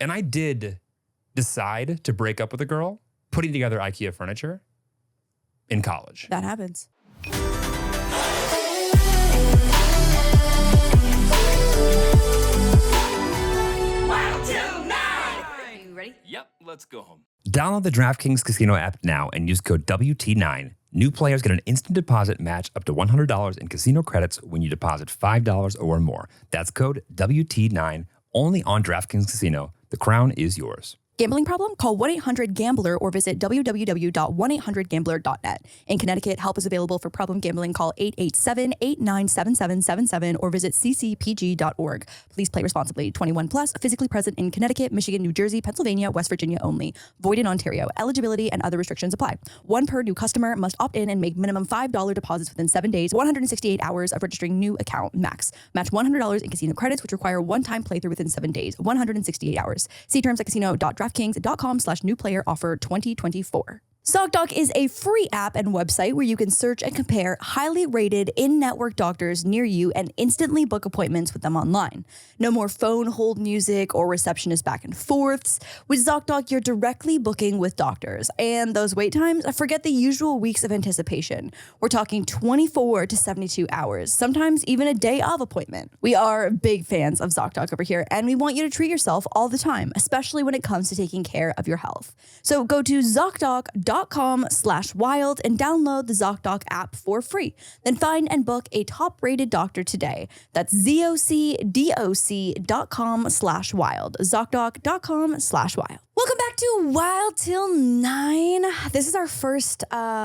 And I did decide to break up with a girl putting together IKEA furniture in college. That happens. Wild Til 9! Are you ready? Yep, let's go home. Download the DraftKings Casino app now and use code WT9. New players get an instant deposit match up to $100 in casino credits when you deposit $5 or more. That's code WT9 only on DraftKings Casino. The crown is yours. Gambling problem? Call 1-800-GAMBLER or visit www.1800gambler.net. In Connecticut, help is available for problem gambling. Call 887-897777 or visit ccpg.org. Please play responsibly. 21 plus, physically present in Connecticut, Michigan, New Jersey, Pennsylvania, West Virginia only. Void in Ontario. Eligibility and other restrictions apply. One per new customer, must opt in and make minimum $5 deposits within 7 days, 168 hours of registering new account max. Match $100 in casino credits, which require one-time playthrough within 7 days, 168 hours. See terms at casino.draftkings.com/new player offer 2024. ZocDoc is a free app and website where you can search and compare highly rated in-network doctors near you and instantly book appointments with them online. No more phone hold music or receptionist back and forths. With ZocDoc, you're directly booking with doctors. And those wait times, forget the usual weeks of anticipation. We're talking 24 to 72 hours, sometimes even a day of appointment. We are big fans of ZocDoc over here, and we want you to treat yourself all the time, especially when it comes to taking care of your health. So go to ZocDoc.com/wild and download the ZocDoc app for free. Then find and book a top-rated doctor today. That's ZocDoc.com/wild. ZocDoc.com/wild. Welcome back to Wild Til 9. This is our first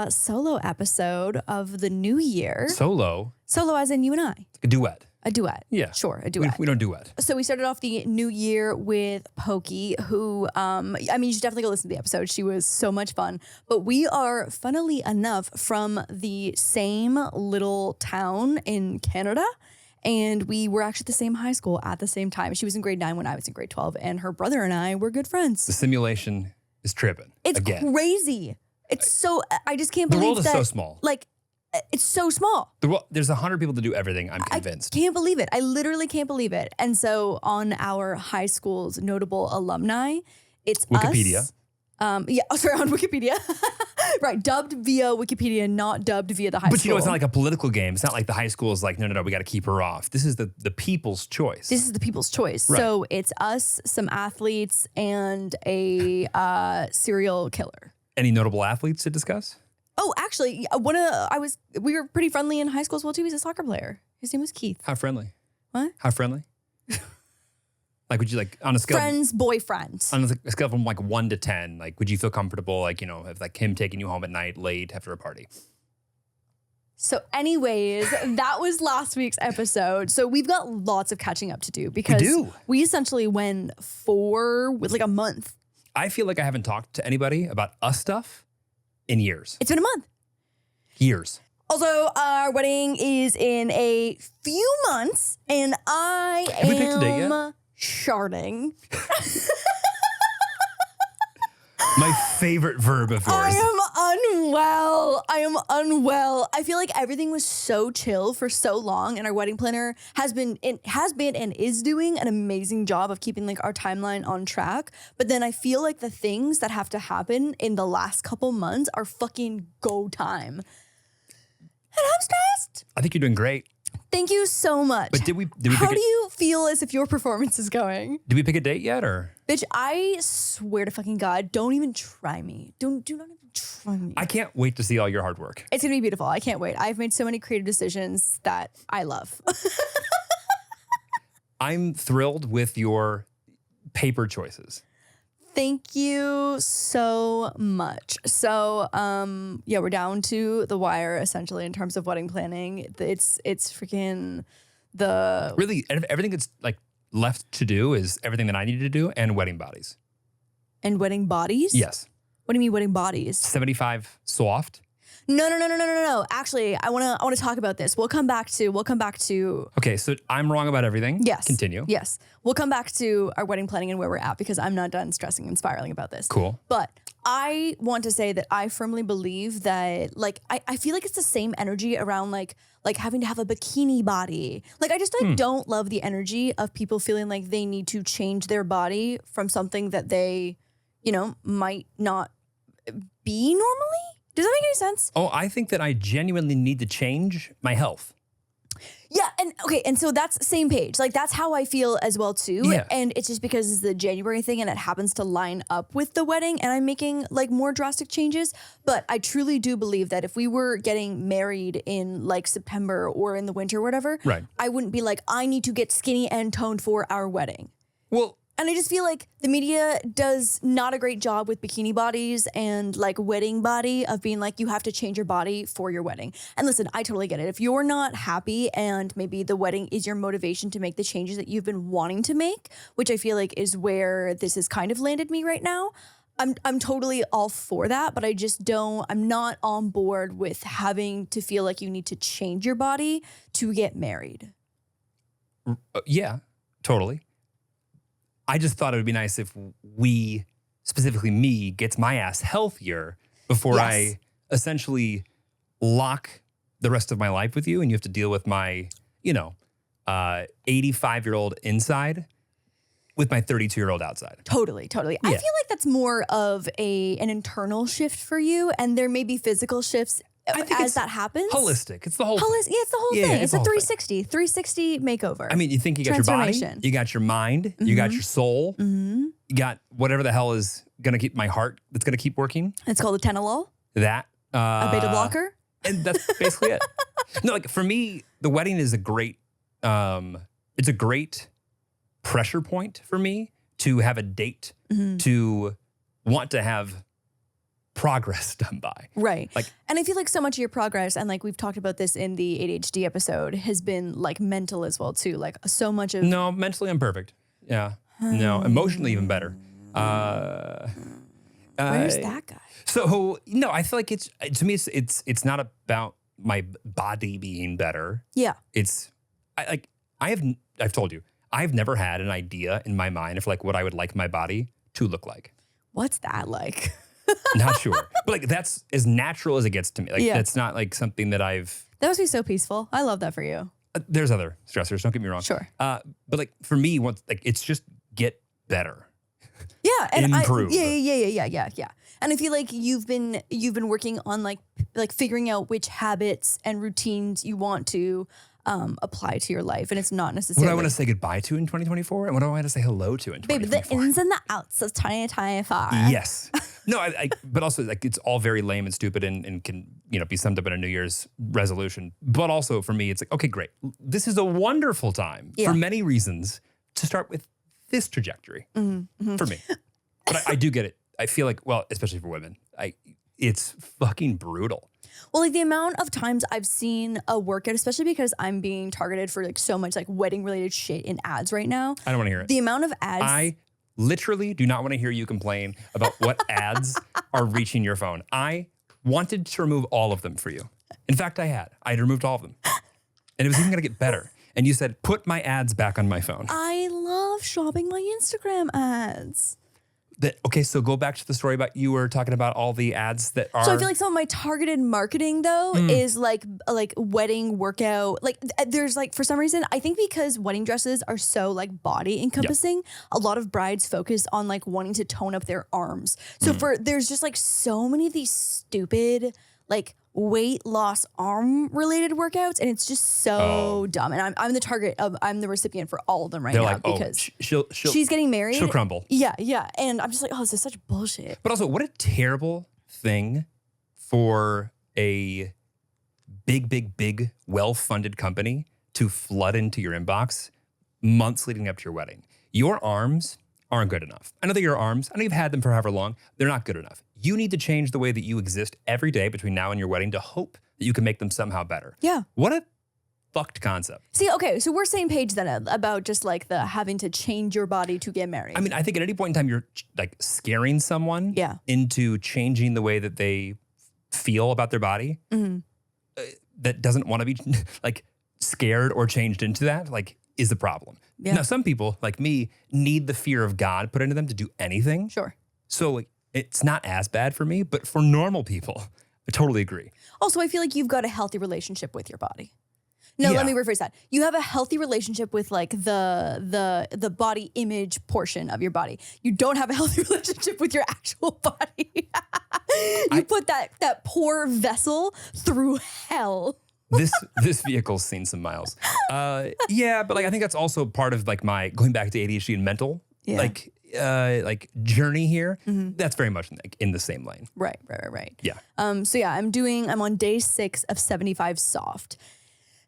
solo episode of the new year. Solo? Solo as in you and I. A duet. A duet. Yeah. Sure, a duet. We don't duet. So we started off the new year with Pokey, who, you should definitely go listen to the episode. She was so much fun. But we are, funnily enough, from the same little town in Canada. And we were actually at the same high school at the same time. She was in grade 9 when I was in grade 12. And her brother and I were good friends. The simulation is tripping. It's crazy. It's I just can't believe the world is that, so small. Like, it's so small. There's 100 people to do everything, I'm convinced. I can't believe it. I literally can't believe it. And so on our high school's notable alumni, it's Wikipedia. us. On Wikipedia. Right, dubbed via Wikipedia, not dubbed via the high school. But you know, it's not like a political game. It's not like the high school is like, no, we got to keep her off. This is the people's choice. This is the people's choice. Right. So it's us, some athletes, and a serial killer. Any notable athletes to discuss? Oh, actually, we were pretty friendly in high school as well too. He's a soccer player. His name was Keith. How friendly? What? How friendly? Like, would you like on a scale? Boyfriend. On a scale from like 1 to 10, like, would you feel comfortable, like, you know, if like him taking you home at night late after a party? So anyways, that was last week's episode. So we've got lots of catching up to do because we essentially went with like a month. I feel like I haven't talked to anybody about us stuff in years. It's been a month. Years. Also, our wedding is in a few months, and I Have we picked a date yet? sharding. My favorite verb of yours. I am unwell. I feel like everything was so chill for so long, and our wedding planner has been and is doing an amazing job of keeping like our timeline on track. But then I feel like the things that have to happen in the last couple months are fucking go time. And I'm stressed. I think you're doing great. Thank you so much. But did we How do you feel as if your performance is going? Did we pick a date yet, or? Bitch, I swear to fucking God, don't even try me. Do not even try me. I can't wait to see all your hard work. It's gonna be beautiful. I can't wait. I've made so many creative decisions that I love. I'm thrilled with your paper choices. Thank you so much. So, we're down to the wire essentially in terms of wedding planning. It's freaking Really, everything that's like left to do is everything that I need to do and wedding bodies. And wedding bodies? Yes. What do you mean wedding bodies? 75 soft. No. Actually, I want to talk about this. We'll come back to. Okay, so I'm wrong about everything. Yes. Continue. Yes. We'll come back to our wedding planning and where we're at because I'm not done stressing and spiraling about this. Cool. But I want to say that I firmly believe that like I feel like it's the same energy around like having to have a bikini body. Like I just like don't love the energy of people feeling like they need to change their body from something that they, might not be normally. Does that make any sense? Oh, I think that I genuinely need to change my health. Yeah, and so that's same page. Like that's how I feel as well too. Yeah. And it's just because it's the January thing and it happens to line up with the wedding and I'm making like more drastic changes. But I truly do believe that if we were getting married in like September or in the winter or whatever, Right. I wouldn't be like, I need to get skinny and toned for our wedding. Well, And I just feel like the media does not a great job with bikini bodies and like wedding body of being like, you have to change your body for your wedding. And listen, I totally get it. If you're not happy and maybe the wedding is your motivation to make the changes that you've been wanting to make, which I feel like is where this has kind of landed me right now, I'm totally all for that, but I'm not on board with having to feel like you need to change your body to get married. yeah, totally. I just thought it would be nice if we, specifically me, gets my ass healthier before Yes. I essentially lock the rest of my life with you and you have to deal with my, 85-year-old inside with my 32-year-old outside. Totally. I Yeah. feel like that's more of an internal shift for you, and there may be physical shifts I think as it's that happens. Holistic. It's the whole Yeah, it's the whole Yeah, thing. it's It's the a whole thing. 360 makeover. I mean, you think you got your body, Transformation. you got your mind, you got your soul, you got whatever the hell is going to keep my heart that's going to keep working. It's called a tenolol, That. a beta blocker. And that's basically it. No, like for me, the wedding is a great, it's a great pressure point for me to have a date to want to have progress done by. Right. Like- and I feel like so much of your progress, and like we've talked about this in the ADHD episode, has been like mental as well too. Like so much of No, mentally I'm perfect. Yeah. No, emotionally even better. where's that guy? So no, I feel like it's to me it's not about my body being better. Yeah. I've told you I've never had an idea in my mind of like what I would like my body to look like. What's that like? Not sure, but like that's as natural as it gets to me. Like Yeah. that's not like something that I've. That must be so peaceful. I love that for you. There's other stressors. Don't get me wrong. Sure. But like for me, once like it's just get better. Yeah, and Improve. Yeah. And I feel like you've been working on like figuring out which habits and routines you want to apply to your life, and it's not What do necessarily. I want to say goodbye to in 2024, and what do I want to say hello to in Baby, 2024? the ins and the outs of 2024. Yes. No, but also like it's all very lame and stupid and can, be summed up in a New Year's resolution. But also for me, it's like, okay, great. This is a wonderful time for many reasons to start with this trajectory for me. But I do get it. I feel like, well, especially for women, it's fucking brutal. Well, like the amount of times I've seen a workout, especially because I'm being targeted for like so much like wedding related shit in ads right now. I don't want to hear it. The amount of ads. I literally do not want to hear you complain about what ads are reaching your phone. I wanted to remove all of them for you. In fact, I had removed all of them. And it was even going to get better. And you said, put my ads back on my phone. I love shopping my Instagram ads. Okay, so go back to the story about you were talking about all the ads that are. So I feel like some of my targeted marketing though is like wedding workout. Like there's like for some reason I think because wedding dresses are so like body encompassing, a lot of brides focus on like wanting to tone up their arms. So there's just like so many of these stupid like weight loss arm related workouts, and it's just so dumb. And I'm the target of I'm the recipient for all of them right They're now like, because she's getting married. She'll crumble. Yeah. And I'm just like, oh, this is such bullshit. But also, what a terrible thing for a big, well-funded company to flood into your inbox months leading up to your wedding. Your arms aren't good enough. I know that your arms, I know you've had them for however long, they're not good enough. You need to change the way that you exist every day between now and your wedding to hope that you can make them somehow better. Yeah. What a fucked concept. See, okay, so we're same page then about just like the having to change your body to get married. I mean, I think at any point in time, you're like scaring someone Yeah. into changing the way that they feel about their body that doesn't want to be like scared or changed into that, like, is the problem. Yeah. Now, some people like me need the fear of God put into them to do anything. Sure. So like, it's not as bad for me, but for normal people, I totally agree. Also, I feel like you've got a healthy relationship with your body. No, Yeah. let me rephrase that. You have a healthy relationship with like the body image portion of your body. You don't have a healthy relationship with your actual body. You put that poor vessel through hell. This vehicle's seen some miles. Yeah, but like I think that's also part of like my going back to ADHD and mental like journey here. That's very much like in the same lane. Right. Yeah. So yeah, I'm on day 6 of 75 soft.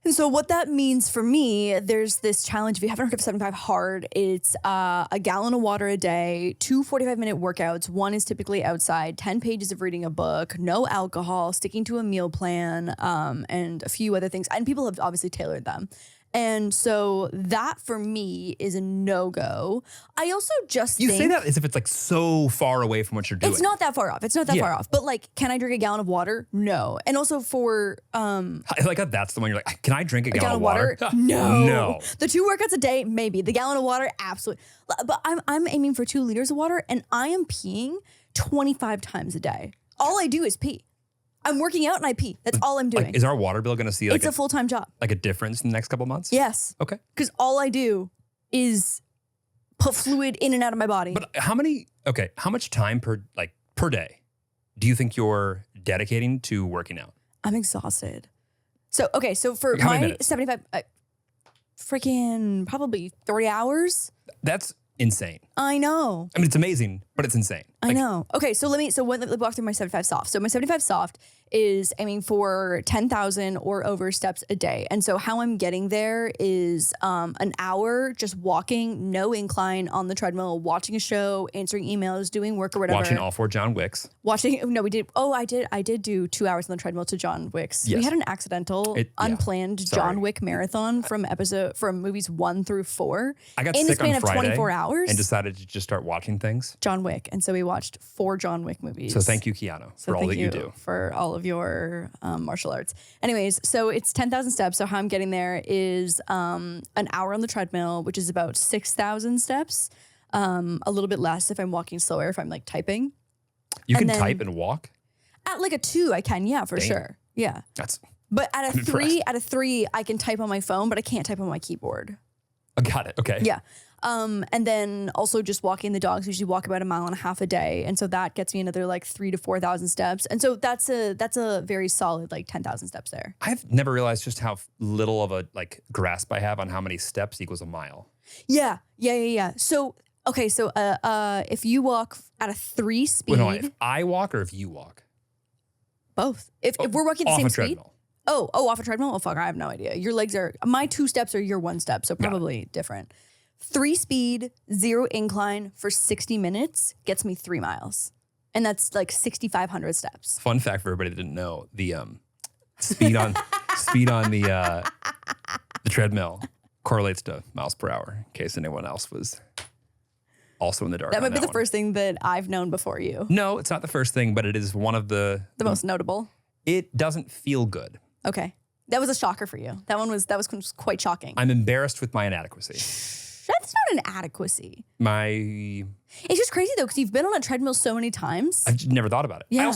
And so what that means for me, there's this challenge. If you haven't heard of 75 hard, it's a gallon of water a day, 2 45-minute workouts. One is typically outside, 10 pages of reading a book, no alcohol, sticking to a meal plan, and a few other things. And people have obviously tailored them. And so that for me is a no-go. I also just You think— say that as if it's like so far away from what you're doing. It's not that far off. It's not that far off. But like, can I drink a gallon of water? No. And also for Like that's the one you're like, can I drink a gallon of water? water? No. No. The 2 workouts a day, maybe. The gallon of water, absolutely. But I'm aiming for 2 liters of water, and I am peeing 25 times a day. All I do is pee. I'm working out and I pee. That's all I'm doing. Like, is our water bill going to see like it's a full-time job. like a difference in the next couple of months? Yes. Okay. Because all I do is put fluid in and out of my body. But how much time per day do you think you're dedicating to working out? I'm exhausted. So for How many my minutes? 75, freaking probably 3 hours. That's insane. I know. I mean, it's amazing, but it's insane. I know. Okay, so let me walk through my 75 soft. So my 75 soft is aiming for 10,000 or over steps a day. And so how I'm getting there is an hour just walking, no incline on the treadmill, watching a show, answering emails, doing work or whatever. Watching all 4 John Wicks. I did do 2 hours on the treadmill to John Wick's. Yes. We had an accidental, unplanned John Wick marathon from movies 1 through 4. I got in the sick on span of Friday 24 hours. and decided to just start watching things. John Wick. And so we watched 4 John Wick movies. So thank you, Keanu, for all that you do. For all of your martial arts. Anyways, so it's 10,000 steps. So how I'm getting there is an hour on the treadmill, which is about 6,000 steps. A little bit less if I'm walking slower, if I'm like typing. You can type and walk? At like a 2, I can, yeah, for sure. Yeah. But at a three, I can type on my phone, but I can't type on my keyboard. I got it. Okay. Yeah. And then also just walking the dogs, usually walk about 1.5 miles a day. And so that gets me another like 3,000 to 4,000 steps. And so that's a very solid like 10,000 steps there. I've never realized just how little of a like grasp I have on how many steps equals a mile. Yeah. So, okay. So, if you walk at a 3 speed. Wait, no, if I walk or if you walk? Both. If we're walking the off same a speed. treadmill. Oh, off a treadmill? Oh, fuck, I have no idea. Your legs are, my 2 steps are your 1 step, so probably different. 3 speed, 0 incline for 60 minutes gets me 3 miles. And that's like 6,500 steps. Fun fact for everybody that didn't know, the speed on the treadmill correlates to miles per hour, in case anyone else was also in the dark. That might be the first thing that I've known before you. No, it's not the first thing, but it is one of the most notable. It doesn't feel good. Okay. That was a shocker for you. That was quite shocking. I'm embarrassed with my inadequacy. That's not an adequacy. It's just crazy though, because you've been on a treadmill so many times. I've just never thought about it. Yeah.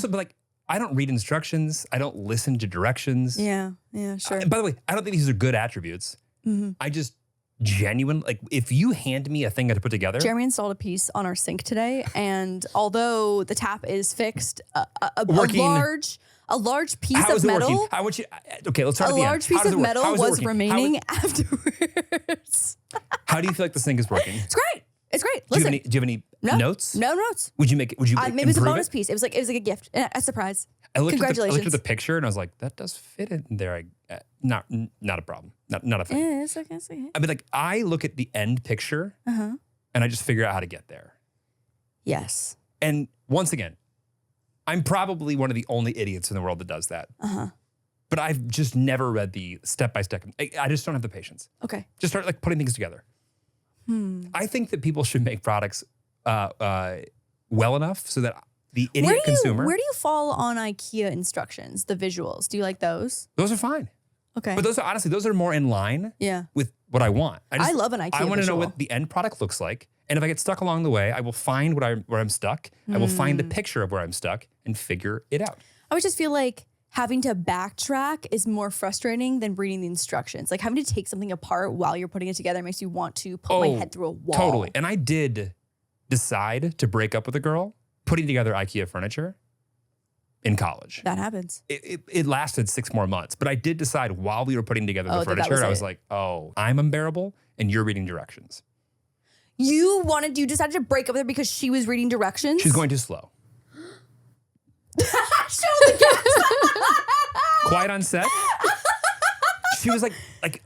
I don't read instructions. I don't listen to directions. Yeah, sure. By the way, I don't think these are good attributes. I just genuine, like if you hand me a thing to put together. Jeremy installed a piece on our sink today, and although the tap is fixed, a large piece of metal. Okay, let's start at the end. A large piece of metal was remaining afterwards. How do you feel like this thing is working? It's great. It's great. Do you have any notes? No notes. Would you maybe it was a bonus piece. It was like a gift, a surprise. Congratulations. I looked at the picture and I was like, that does fit in there. Not a problem. Not a thing. Yeah, it's okay. I mean, like I look at the end picture and I just figure out how to get there. Yes. And once again, I'm probably one of the only idiots in the world that does that. But I've just never read the step-by-step. I just don't have the patience. Okay. Just start like putting things together. I think that people should make products well enough so that the idiot consumer. Where do you fall on IKEA instructions, the visuals? Do you like those? Those are fine. Okay. But those are more in line with what I want. I love an IKEA I want to know visual. what the end product looks like. And if I get stuck along the way, I will find where I'm stuck. I will find a picture of where I'm stuck and figure it out. I would just feel like having to backtrack is more frustrating than reading the instructions. Like having to take something apart while you're putting it together makes you want to put my head through a wall. Totally. And I did decide to break up with a girl putting together IKEA furniture in college. That happens. It lasted 6 more months, but I did decide while we were putting together the furniture, I was like, oh, I'm unbearable and you're reading directions. You decided to break up with her because she was reading directions? She's going too slow. Show the gas. Quiet on set. She was like,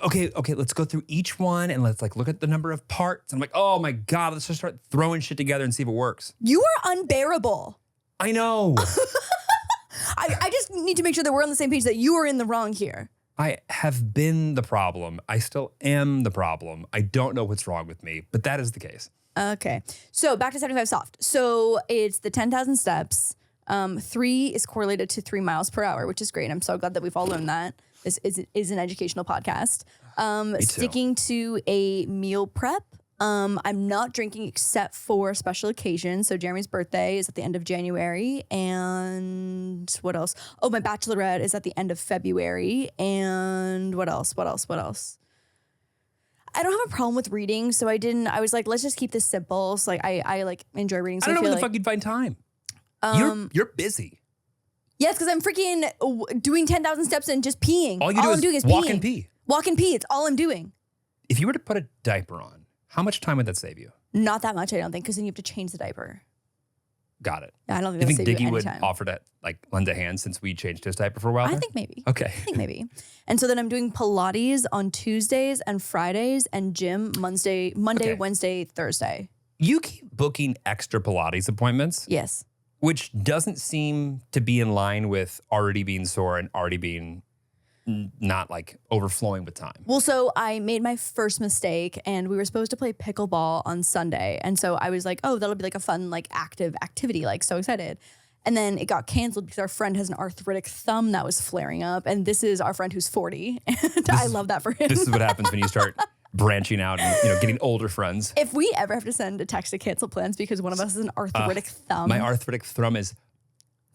okay, let's go through each one and let's like look at the number of parts. And I'm like, oh my God, let's just start throwing shit together and see if it works. You are unbearable. I know. I just need to make sure that we're on the same page, that you are in the wrong here. I have been the problem. I still am the problem. I don't know what's wrong with me, but that is the case. Okay. So back to 75 soft. So it's the 10,000 steps. 3 is correlated to 3 miles per hour, which is great. I'm so glad that we've all learned that. This is an educational podcast. Sticking to a meal prep. I'm not drinking except for special occasions. So Jeremy's birthday is at the end of January. And what else? Oh, my bachelorette is at the end of February. And what else? I don't have a problem with reading. So I was like, let's just keep this simple. So like, I like enjoy reading. So I don't know where the fuck you'd find time. You're busy. Yes, because I'm freaking doing 10,000 steps and just peeing. All I'm doing is walk and pee. Walk and pee. It's all I'm doing. If you were to put a diaper on, how much time would that save you? Not that much, I don't think, because then you have to change the diaper. Got it. I don't think you that'll think save Diggy would anytime. offer to like lend a hand since we changed his diaper for a while? I think maybe. Okay. I think maybe. And so then I'm doing Pilates on Tuesdays and Fridays and gym Monday, Okay. Wednesday, Thursday. You keep booking extra Pilates appointments, Yes. which doesn't seem to be in line with already being sore and already being not like overflowing with time. Well, so I made my first mistake and we were supposed to play pickleball on Sunday. And so I was like, oh, that'll be like a fun, like active activity, like so excited. And then it got canceled because our friend has an arthritic thumb that was flaring up. And this is our friend who's 40. And I love that for him. This is what happens when you start branching out and getting older friends. If we ever have to send a text to cancel plans because one of us is an arthritic thumb. My arthritic thumb is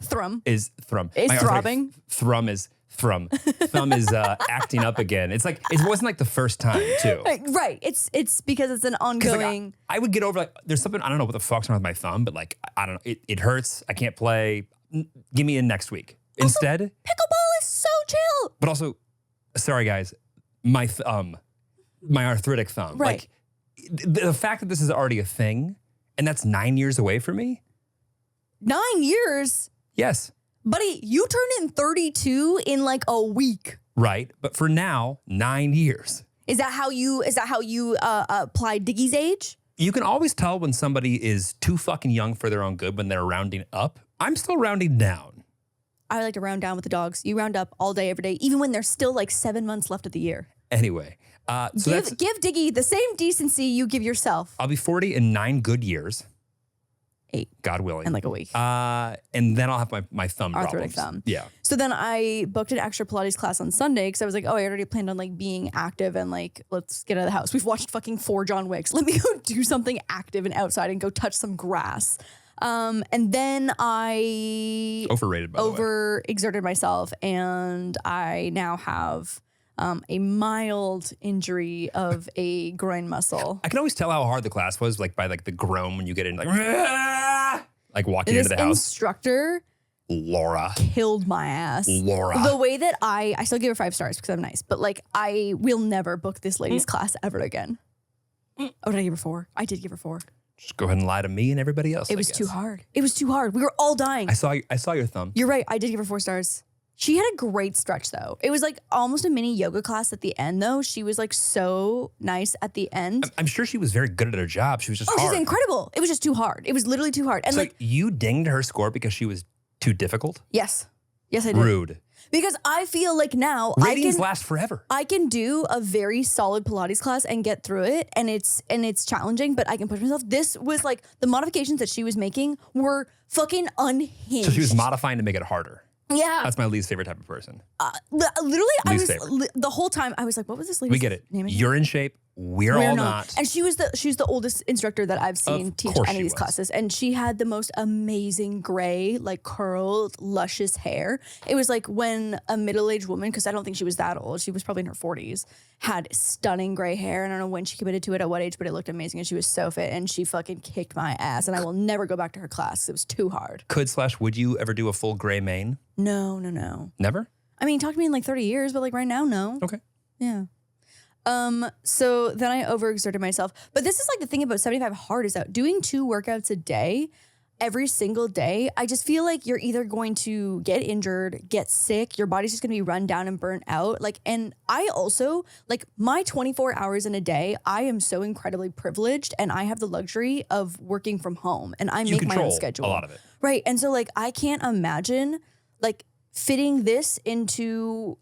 thrum. Is thrum. Is My arthritic throbbing. Thrum is thrum. Thumb is acting up again. It's like it wasn't like the first time too. Right. It's because it's an ongoing. Like, I would get over like there's something I don't know what the fuck's wrong with my thumb, but like I don't know it hurts. I can't play. Give me in next week instead. Pickleball is so chill. But also, sorry guys, my arthritic thumb. Right. Like the fact that this is already a thing, and that's 9 years away from me. 9 years, Yes. buddy. You turn in 32 in like a week. Right. But for now, 9 years. Is that how you apply Diggy's age? You can always tell when somebody is too fucking young for their own good when they're rounding up. I'm still rounding down. I like to round down with the dogs. You round up all day, every day, even when there's still like 7 months left of the year. Anyway, so Give Diggy the same decency you give yourself. I'll be 40 in 9 good years. 8. God willing. And like a week. And then I'll have my thumb Arthritic problems. thumb. Yeah. So then I booked an extra Pilates class on Sunday because I was like, oh, I already planned on like being active and like, let's get out of the house. We've watched fucking 4 John Wicks. Let me go do something active and outside and go touch some grass. And then I Overrated, by the way. overexerted myself and I now have a mild injury of a groin muscle. I can always tell how hard the class was, like by like the groan when you get in, like walking This into the house. instructor Laura. killed my ass. Laura. The way that I still give her 5 stars because I'm nice, but like I will never book this lady's class ever again. Oh, did I give her 4? I did give her 4. Just go ahead and lie to me and everybody else. It was too hard. It was too hard. We were all dying. I saw your thumb. You're right. I did give her 4 stars. She had a great stretch though. It was like almost a mini yoga class at the end though. She was like so nice at the end. I'm sure she was very good at her job. She was just hard. She's incredible. It was just too hard. It was literally too hard. And So like, you dinged her score because she was too difficult? yes. Yes, I did. Rude. Because I feel like now Ratings last forever. I can do a very solid Pilates class and get through it, and it's challenging, but I can push myself. This was like the modifications that she was making were fucking unhinged. So she was modifying to make it harder. Yeah. That's my least favorite type of person. Literally, Least the whole time I was like, what was this lady's We get it. name? You're in shape. We're all not. And she's the oldest instructor that I've seen teach course any of she these was. classes. And she had the most amazing gray, like curled, luscious hair. It was like when a middle-aged woman, because I don't think she was that old, she was probably in her 40s, had stunning gray hair. And I don't know when she committed to it, at what age, but it looked amazing. And she was so fit, and she fucking kicked my ass. And I will never go back to her class. It was too hard. Would you ever do a full gray mane? No. Never? I mean, talk to me in like 30 years, but like right now, no. Okay. Yeah. So then I overexerted myself. But this is like the thing about 75 hard is that doing 2 workouts a day, every single day, I just feel like you're either going to get injured, get sick, your body's just gonna be run down and burnt out. Like, and I also, like my 24 hours in a day, I am so incredibly privileged, and I have the luxury of working from home, and I make my own schedule. A lot of it. Right. And so like, I can't imagine like fitting this into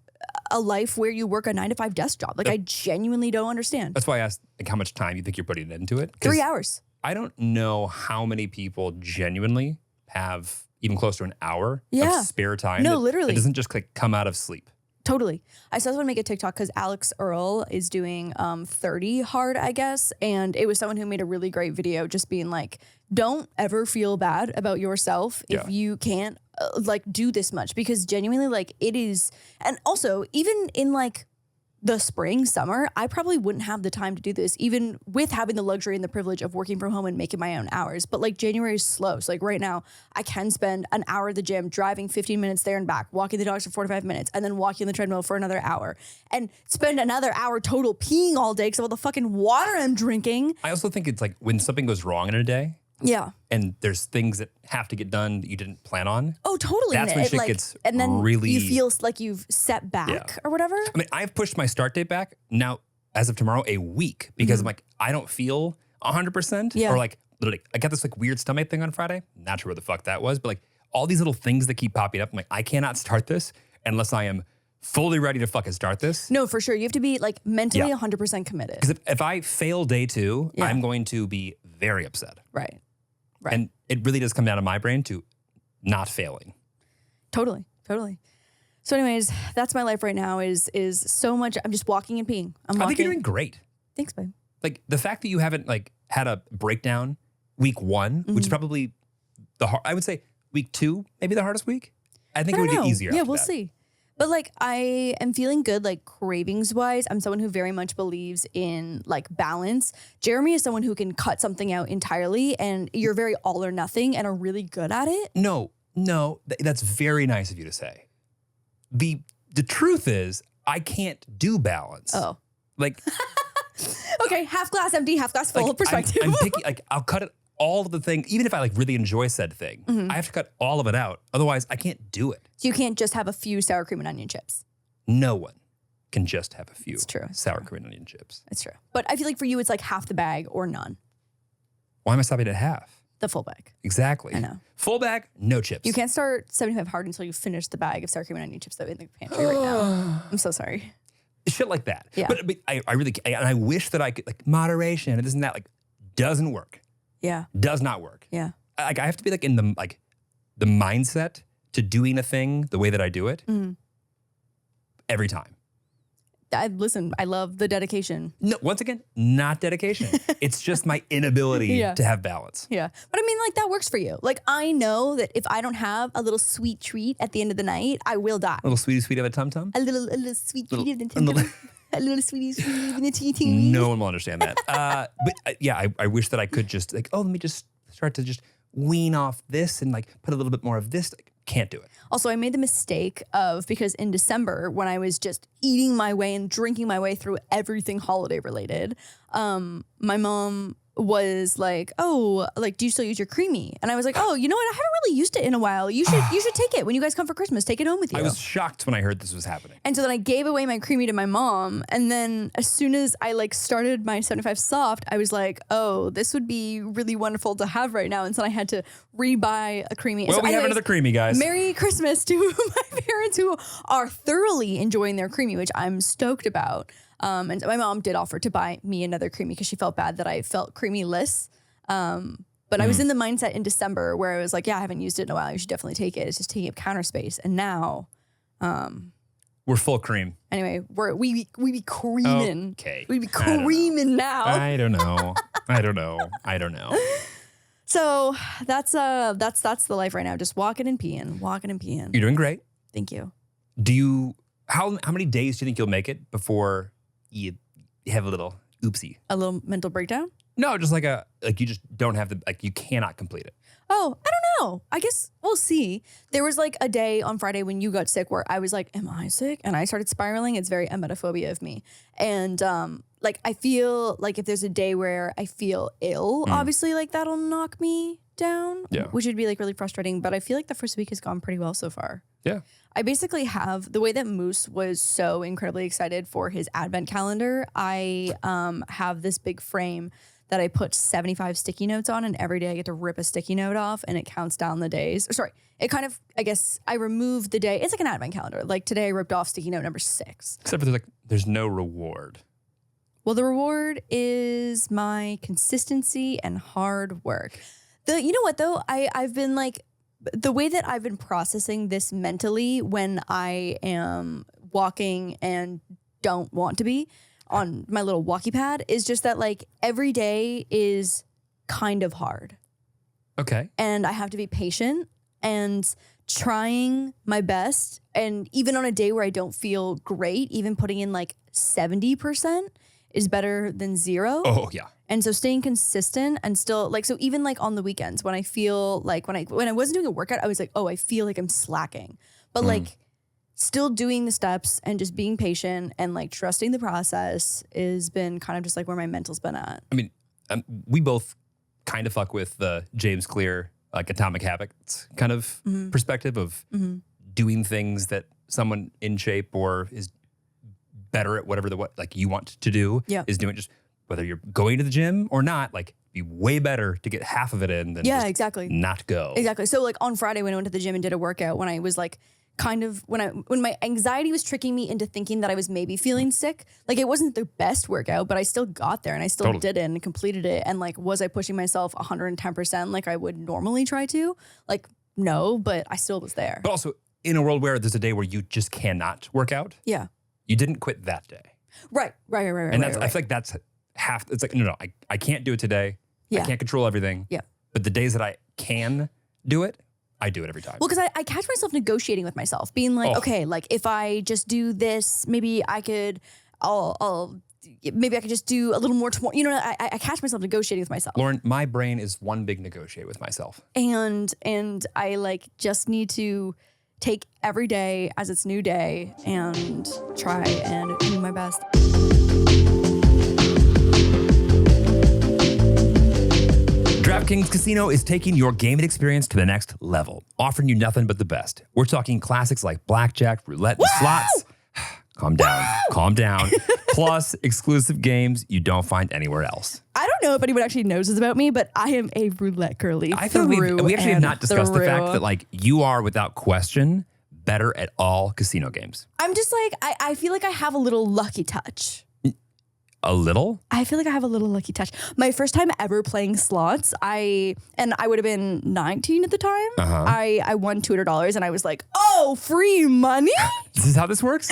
a life where you work a 9-to-5 desk job. Like I genuinely don't understand. That's why I asked like, how much time you think you're putting into it. 'Cause 3 hours. I don't know how many people genuinely have even close to an hour Yeah. of spare time. No, that literally. doesn't just like come out of sleep. Totally. I still want to make a TikTok because Alex Earl is doing 30 hard, I guess. And it was someone who made a really great video just being like, don't ever feel bad about yourself if you can't like do this much, because genuinely like it is. And also even in like the spring, summer, I probably wouldn't have the time to do this, even with having the luxury and the privilege of working from home and making my own hours. But like January is slow. So like right now, I can spend an hour at the gym, driving 15 minutes there and back, walking the dogs for 45 minutes, and then walking the treadmill for another hour, and spend another hour total peeing all day because of all the fucking water I'm drinking. I also think it's like when something goes wrong in a day Yeah. and there's things that have to get done that you didn't plan on. Oh, totally. That's And when it, shit like, gets and then really- you feel like you've set back or whatever. I mean, I've pushed my start date back now, as of tomorrow, a week because I'm like, I don't feel 100%. Yeah. Or like, literally, I got this like weird stomach thing on Friday. Not sure what the fuck that was, but like all these little things that keep popping up. I'm like, I cannot start this unless I am fully ready to fucking start this. No, for sure. You have to be like mentally 100% committed. Because if I fail day 2, Yeah. I'm going to be very upset. Right. And it really does come down to my brain to not failing. Totally. So anyways, that's my life right now is so much. I'm just walking and peeing. I'm walking. I think you're doing great. Thanks, babe. Like the fact that you haven't like had a breakdown week 1, which is probably I would say week 2, maybe the hardest week. I think it would get easier. Yeah, after we'll that. see. But like I am feeling good, like cravings wise. I'm someone who very much believes in like balance. Jeremy is someone who can cut something out entirely, and you're very all or nothing and are really good at it. No, that's very nice of you to say. The truth is, I can't do balance. Oh. Like, Okay, half glass empty, half glass full like perspective. I'm picky. Like, I'll cut it all of the thing, even if I like really enjoy said thing. I have to cut all of it out. Otherwise, I can't do it. So you can't just have a few sour cream and onion chips. No one can just have a few It's true. sour cream and onion chips. It's true. But I feel like for you, it's like half the bag or none. Why am I stopping at half? The full bag. Exactly. I know. Full bag, no chips. You can't start 75 hard until you finish the bag of sour cream and onion chips that are in the pantry right now. I'm so sorry. Shit like that. Yeah. But I really, and I wish that I could, like, moderation and this and that, like, doesn't work. Yeah. Does not work. Yeah. Like, I have to be, like, in the mindset to doing a thing the way that I do it every time. Listen, I love the dedication. No, once again, not dedication. It's just my inability to have balance. Yeah. But I mean, like, that works for you. Like, I know that if I don't have a little sweet treat at the end of the night, I will die. A little sweetie of a tum-tum. A little sweet treat of the little- tum-tum. A little sweetie in the tea. No one will understand that. But yeah, I wish that I could just like, let me just start to just wean off this and like put a little bit more of this. Can't do it. Also, I made the mistake of, because in December, when I was just eating my way and drinking my way through everything holiday related, my mom was like, oh, like, do you still use your Creamy? And I was like, oh, you know what? I haven't really used it in a while. You should take it when you guys come for Christmas. Take it home with you. I was shocked when I heard this was happening. And so then I gave away my Creamy to my mom. And then as soon as I like started my 75 soft, I was like, oh, this would be really wonderful to have right now. And so I had to rebuy a Creamy. Well, so we have another Creamy, guys. Merry Christmas to my parents who are thoroughly enjoying their Creamy, which I'm stoked about. And my mom did offer to buy me another Creamy because she felt bad that I felt creamy-less. But I was in the mindset in December where I was like, yeah, I haven't used it in a while. You should definitely take it. It's just taking up counter space. And now, we're full cream. anyway, we be creaming. Okay. We be creaming now. I don't know. I don't know. So that's the life right now. Just walking and peeing. You're doing great. Thank you. How many days do you think you'll make it before you have a little oopsie? A little mental breakdown? No, just like you just don't have you cannot complete it. Oh, I don't know. I guess we'll see. There was like a day on Friday when you got sick where I was like, am I sick? And I started spiraling. It's very emetophobia of me. And like I feel like if there's a day where I feel ill, obviously like that'll knock me down, which would be like really frustrating. But I feel like the first week has gone pretty well so far. Yeah. I basically have the way that Moose was so incredibly excited for his advent calendar. I have this big frame that I put 75 sticky notes on, and every day I get to rip a sticky note off and it counts down the days. Sorry, it kind of, I guess I removed the day. It's like an advent calendar. Like today I ripped off sticky note number 6. Except for there's no reward. Well, the reward is my consistency and hard work. You know what though? I've been like, the way that I've been processing this mentally when I am walking and don't want to be on my little walkie pad is just that like every day is kind of hard. Okay. And I have to be patient and trying my best. And even on a day where I don't feel great, even putting in like 70% is better than 0. Oh, yeah. And so staying consistent and still like, so even like on the weekends when I feel like when I wasn't doing a workout, I was like, oh, I feel like I'm slacking. But like still doing the steps and just being patient and like trusting the process has been kind of just like where my mental's been at. I mean, we both kind of fuck with the James Clear, like Atomic Habits kind of perspective of doing things that someone in shape or is better at whatever like you want to do is doing. Just whether you're going to the gym or not, like be way better to get half of it in than exactly not go. Exactly. So like on Friday when I went to the gym and did a workout, when I was like kind of when my anxiety was tricking me into thinking that I was maybe feeling sick, like it wasn't the best workout, but I still got there and I still did it and completed it. And like, was I pushing myself 110% like I would normally try to? Like, no, but I still was there. But also in a world where there's a day where you just cannot work out. Yeah. You didn't quit that day. Right. And that's, I feel like that's half, it's like, no, I can't do it today. Yeah. I can't control everything. Yeah. But the days that I can do it, I do it every time. Well, because I catch myself negotiating with myself, being like, okay, like if I just do this, maybe I could, maybe I could just do a little more tomorrow. You know, I catch myself negotiating with myself. Lauren, my brain is one big negotiate with myself. And I like just need to take every day as its new day and try and do my best. DraftKings Casino is taking your gaming experience to the next level, offering you nothing but the best. We're talking classics like blackjack, roulette, and slots. Calm down. Plus exclusive games you don't find anywhere else. I don't know if anyone actually knows this about me, but I am a roulette girly. I feel like we actually have not discussed the fact that like you are without question better at all casino games. I'm just like, I feel like I have a little lucky touch. A little? I feel like I have a little lucky touch. My first time ever playing slots, I would have been 19 at the time. I won $200 and I was like, oh, free money? This is how this works?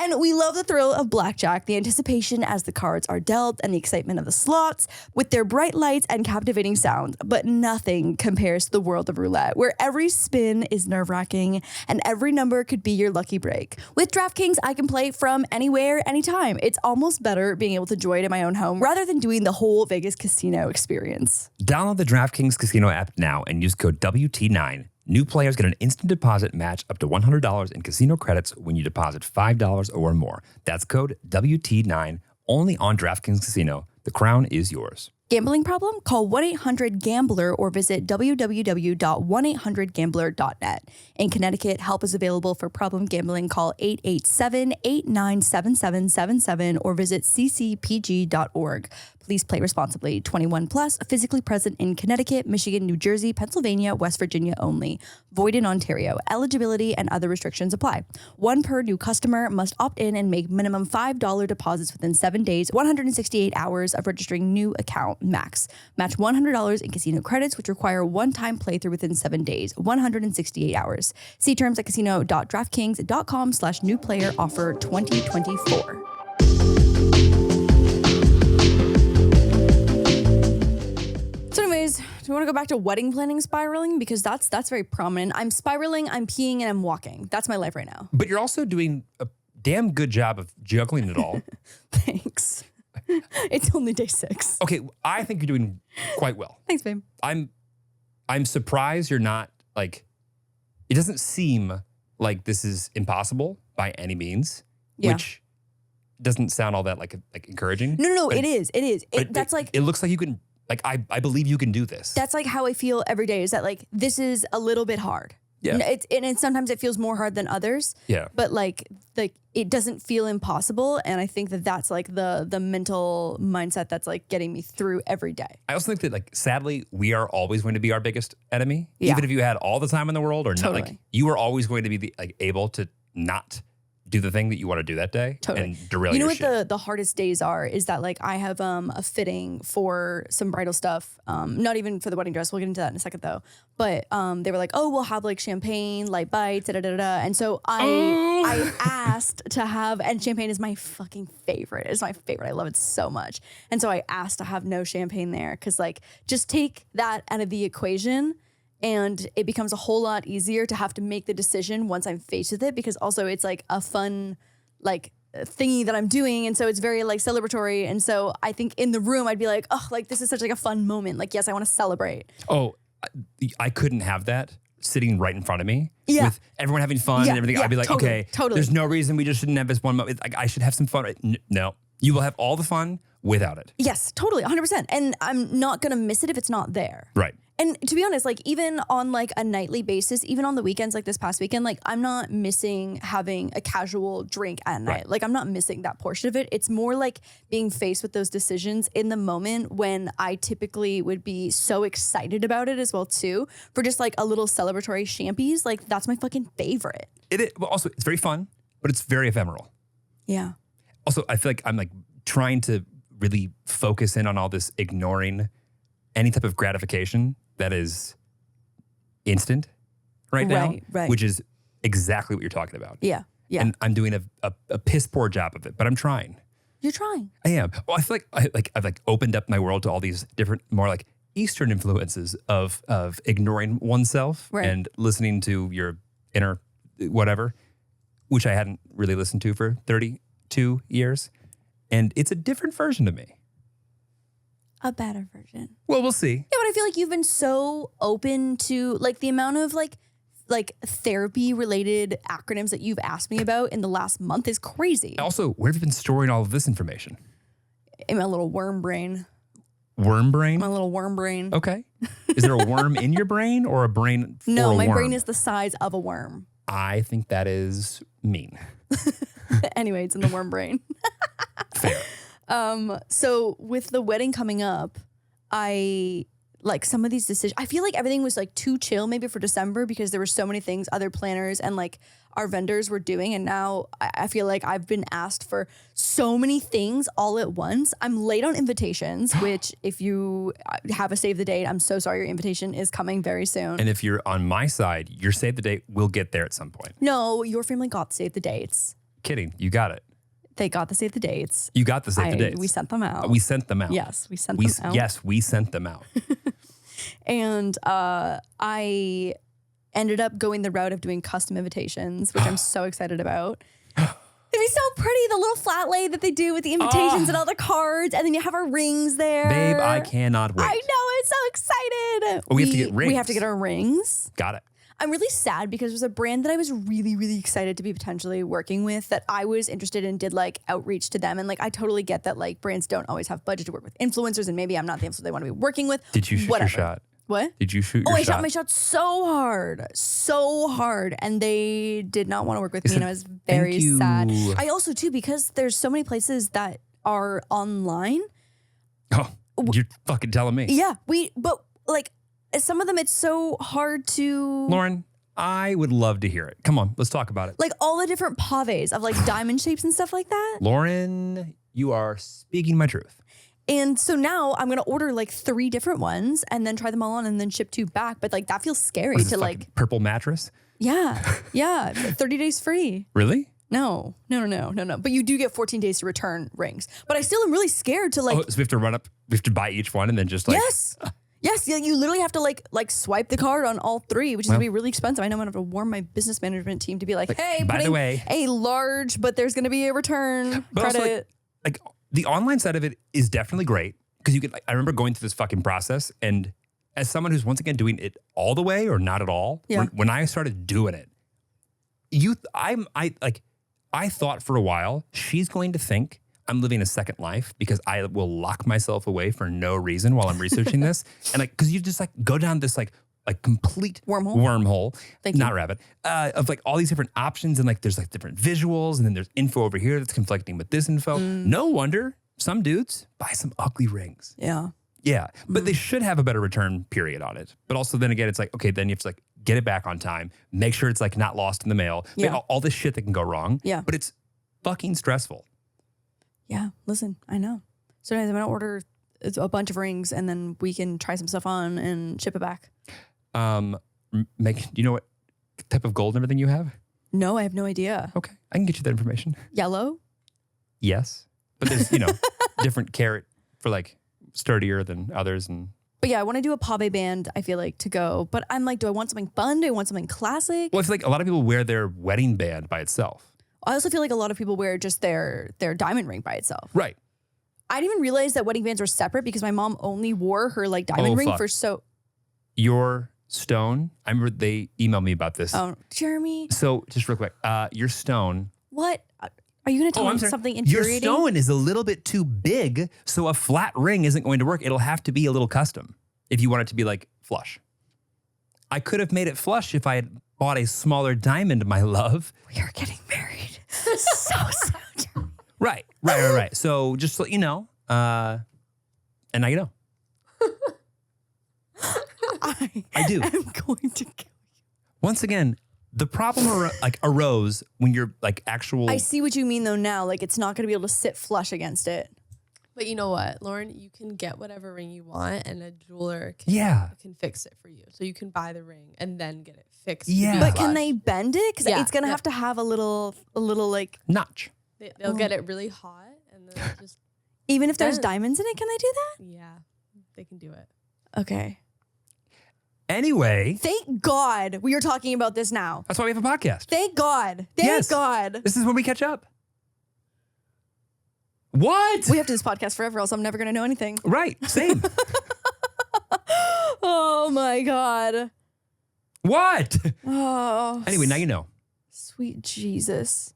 And we love the thrill of blackjack, the anticipation as the cards are dealt, and the excitement of the slots with their bright lights and captivating sound. But nothing compares to the world of roulette, where every spin is nerve-wracking and every number could be your lucky break. With DraftKings, I can play from anywhere, anytime. It's almost better being able to enjoy it in my own home rather than doing the whole Vegas casino experience. Download the DraftKings Casino app now and use code WT9. New players get an instant deposit match up to $100 in casino credits when you deposit $5 or more. That's code WT9 only on DraftKings Casino. The crown is yours. Gambling problem? Call 1-800-GAMBLER or visit www.1800gambler.net. In Connecticut, help is available for problem gambling. Call 887-897777 or visit ccpg.org. Please play responsibly. 21 plus, physically present in Connecticut, Michigan, New Jersey, Pennsylvania, West Virginia only. Void in Ontario. Eligibility and other restrictions apply. One per new customer, must opt in and make minimum $5 deposits within 7 days, 168 hours of registering new account max. Match $100 in casino credits, which require one-time playthrough within 7 days, 168 hours. See terms at casino.draftkings.com/new player offer 2024. So anyways, do you want to go back to wedding planning spiraling? Because that's very prominent. I'm spiraling, I'm peeing, and I'm walking. That's my life right now. But you're also doing a damn good job of juggling it all. Thanks. It's only day 6. Okay, I think you're doing quite well. Thanks, babe. I'm surprised you're not like, it doesn't seem like this is impossible by any means, which doesn't sound all that like encouraging. No, but it is. It looks like you can, like, I believe you can do this. That's like how I feel every day, is that like, this is a little bit hard. Yeah. And sometimes it feels more hard than others. Yeah. But like it doesn't feel impossible. And I think that that's like the mental mindset that's like getting me through every day. I also think that, like, sadly, we are always going to be our biggest enemy. Yeah. Even if you had all the time in the world or not, like, Totally. you are always going to be able to not do the thing that you want to do that day and derail your shit. You know what the hardest days are is that like I have a fitting for some bridal stuff, not even for the wedding dress. We'll get into that in a second though. But they were like, oh, we'll have like champagne, light bites, and so I asked to have, and champagne is my fucking favorite. It's my favorite. I love it so much. And so I asked to have no champagne there because like just take that out of the equation. And it becomes a whole lot easier to have to make the decision once I'm faced with it, because also it's like a fun like thingy that I'm doing. And so it's very like celebratory. And so I think in the room, I'd be like, oh, like this is such like a fun moment. Like, yes, I want to celebrate. Oh, I couldn't have that sitting right in front of me with everyone having fun and everything. I'd be like, okay, there's no reason we just shouldn't have this one moment. Like, I should have some fun. No, you will have all the fun without it. Yes, totally, 100%. And I'm not going to miss it if it's not there. Right. And to be honest, like even on like a nightly basis, even on the weekends, like this past weekend, like I'm not missing having a casual drink at night. Right. Like I'm not missing that portion of it. It's more like being faced with those decisions in the moment when I typically would be so excited about it as well too. For just like a little celebratory champies, like that's my fucking favorite. It is, well, also it's very fun, but it's very ephemeral. Yeah. Also, I feel like I'm like trying to really focus in on all this, ignoring any type of gratification that is instant right now, which is exactly what you're talking about. Yeah. Yeah. And I'm doing a piss poor job of it, but I'm trying. You're trying. I am. Well, I feel like I've like opened up my world to all these different, more like Eastern influences of ignoring oneself and listening to your inner whatever, which I hadn't really listened to for 32 years. And it's a different version of me. A better version. Well, we'll see. Yeah, but I feel like you've been so open to like the amount of like therapy related acronyms that you've asked me about in the last month is crazy. Also, where have you been storing all of this information? In my little worm brain. Worm brain? My little worm brain. Okay. Is there a worm in your brain or a brain for No, a my worm? brain is the size of a worm. I think that is mean. Anyway, it's in the worm brain. Fair. So with the wedding coming up, I like some of these decisions. I feel like everything was like too chill maybe for December because there were so many things other planners and like our vendors were doing. And now I feel like I've been asked for so many things all at once. I'm late on invitations, which if you have a save the date, I'm so sorry. Your invitation is coming very soon. And if you're on my side, your save the date will get there at some point. No, your family got the save the dates. Kidding. You got it. They got the save the dates. You got the save the dates. We sent them out. We sent them out. Yes, we sent them out. Yes, we sent them out. And I ended up going the route of doing custom invitations, which I'm so excited about. It'd be so pretty, the little flat lay that they do with the invitations and all the cards, and then you have our rings there. Babe, I cannot wait. I know, I'm so excited. Oh, we have to get rings. We have to get our rings. Got it. I'm really sad because there's a brand that I was really, really excited to be potentially working with that I was interested in, did like outreach to them. And like, I totally get that like brands don't always have budget to work with influencers, and maybe I'm not the influencer they want to be working with. Did you shoot your shot? What? Did you shoot your shot? Oh, I shot? shot my shot so hard. And they did not want to work with me. And I was very sad. I also too, because there's so many places that are online. Oh, you're fucking telling me. Yeah, but like some of them, it's so hard to. Lauren, I would love to hear it. Come on, let's talk about it. Like all the different paves of like diamond shapes and stuff like that. Lauren, you are speaking my truth. And so now I'm gonna order like 3 different ones and then try them all on and then ship 2 back. But like that feels scary to like purple mattress. Yeah, 30 days free. Really? No. But you do get 14 days to return rings. But I still am really scared to like. Oh, so we have to we have to buy each one and then just like. Yes. You literally have to like swipe the card on all 3, which is gonna be really expensive. I know I'm gonna have to warn my business management team to be like, hey, by the way, a large, but there's gonna be a return credit. Also, like the online side of it is definitely great because you can. I remember going through this fucking process, and as someone who's once again doing it all the way or not at all, when I started doing it, I thought for a while, she's going to think I'm living a second life because I will lock myself away for no reason while I'm researching this. And like, cause you just like go down this like complete wormhole, not rabbit, of like all these different options. And like, there's like different visuals and then there's info over here that's conflicting with this info. No wonder some dudes buy some ugly rings. Yeah. Yeah. But they should have a better return period on it. But also then again, it's like, okay, then you have to like get it back on time, make sure it's like not lost in the mail, all this shit that can go wrong. Yeah. But it's fucking stressful. Yeah. Listen, I know. So anyways, I'm going to order a bunch of rings and then we can try some stuff on and ship it back. Do you know what type of gold and everything you have? No, I have no idea. Okay. I can get you that information. Yellow? Yes. But there's, different carat for like sturdier than others. But yeah, I want to do a pave band, I feel like, to go. But I'm like, do I want something fun? Do I want something classic? Well, I feel like a lot of people wear their wedding band by itself. I also feel like a lot of people wear just their diamond ring by itself. Right. I didn't even realize that wedding bands were separate because my mom only wore her like diamond ring for Your stone, I remember they emailed me about this. Oh, Jeremy. So just real quick, your stone. What? Are you going to tell me something infuriating? Your stone is a little bit too big, so a flat ring isn't going to work. It'll have to be a little custom if you want it to be like flush. I could have made it flush if I had bought a smaller diamond, my love. We are getting married so soon. Right. So just so you know, and now you know. I do. I'm going to kill you. Once again, the problem arose when you're like actual. I see what you mean though now. Like it's not going to be able to sit flush against it. But you know what, Lauren? You can get whatever ring you want and a jeweler can fix it for you. So you can buy the ring and then get it fixed. Yeah. But can they bend it? Because it's going to have to have a little like... notch. They'll get it really hot and then just... Even if there's diamonds in it, can they do that? Yeah, they can do it. Okay. Anyway. Thank God we are talking about this now. That's why we have a podcast. Thank God. Thank God. This is when we catch up. What? We have to do this podcast forever, else I'm never going to know anything. Right. Same. Oh my God. What? Oh. Anyway, now you know. Sweet Jesus.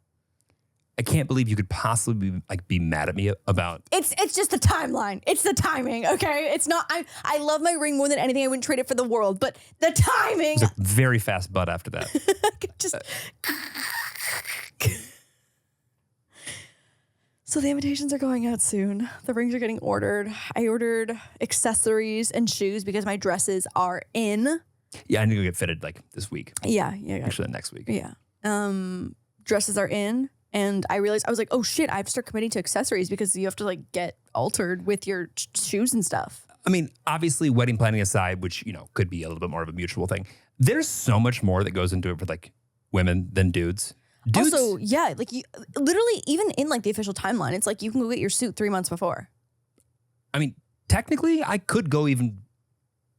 I can't believe you could possibly be mad at me about. It's just the timeline. It's the timing, okay? It's not, I love my ring more than anything. I wouldn't trade it for the world, but the timing. It was a very fast butt after that. Just. So the invitations are going out soon. The rings are getting ordered. I ordered accessories and shoes because my dresses are in. Yeah, I need to get fitted this week. Yeah. Actually, next week. Yeah. Dresses are in. And I realized, I was like, oh shit, I have to start committing to accessories because you have to get altered with your shoes and stuff. I mean, obviously wedding planning aside, which, could be a little bit more of a mutual thing. There's so much more that goes into it for women than dudes. Also, yeah, you literally even in the official timeline, it's you can go get your suit 3 months before. I mean, technically I could go even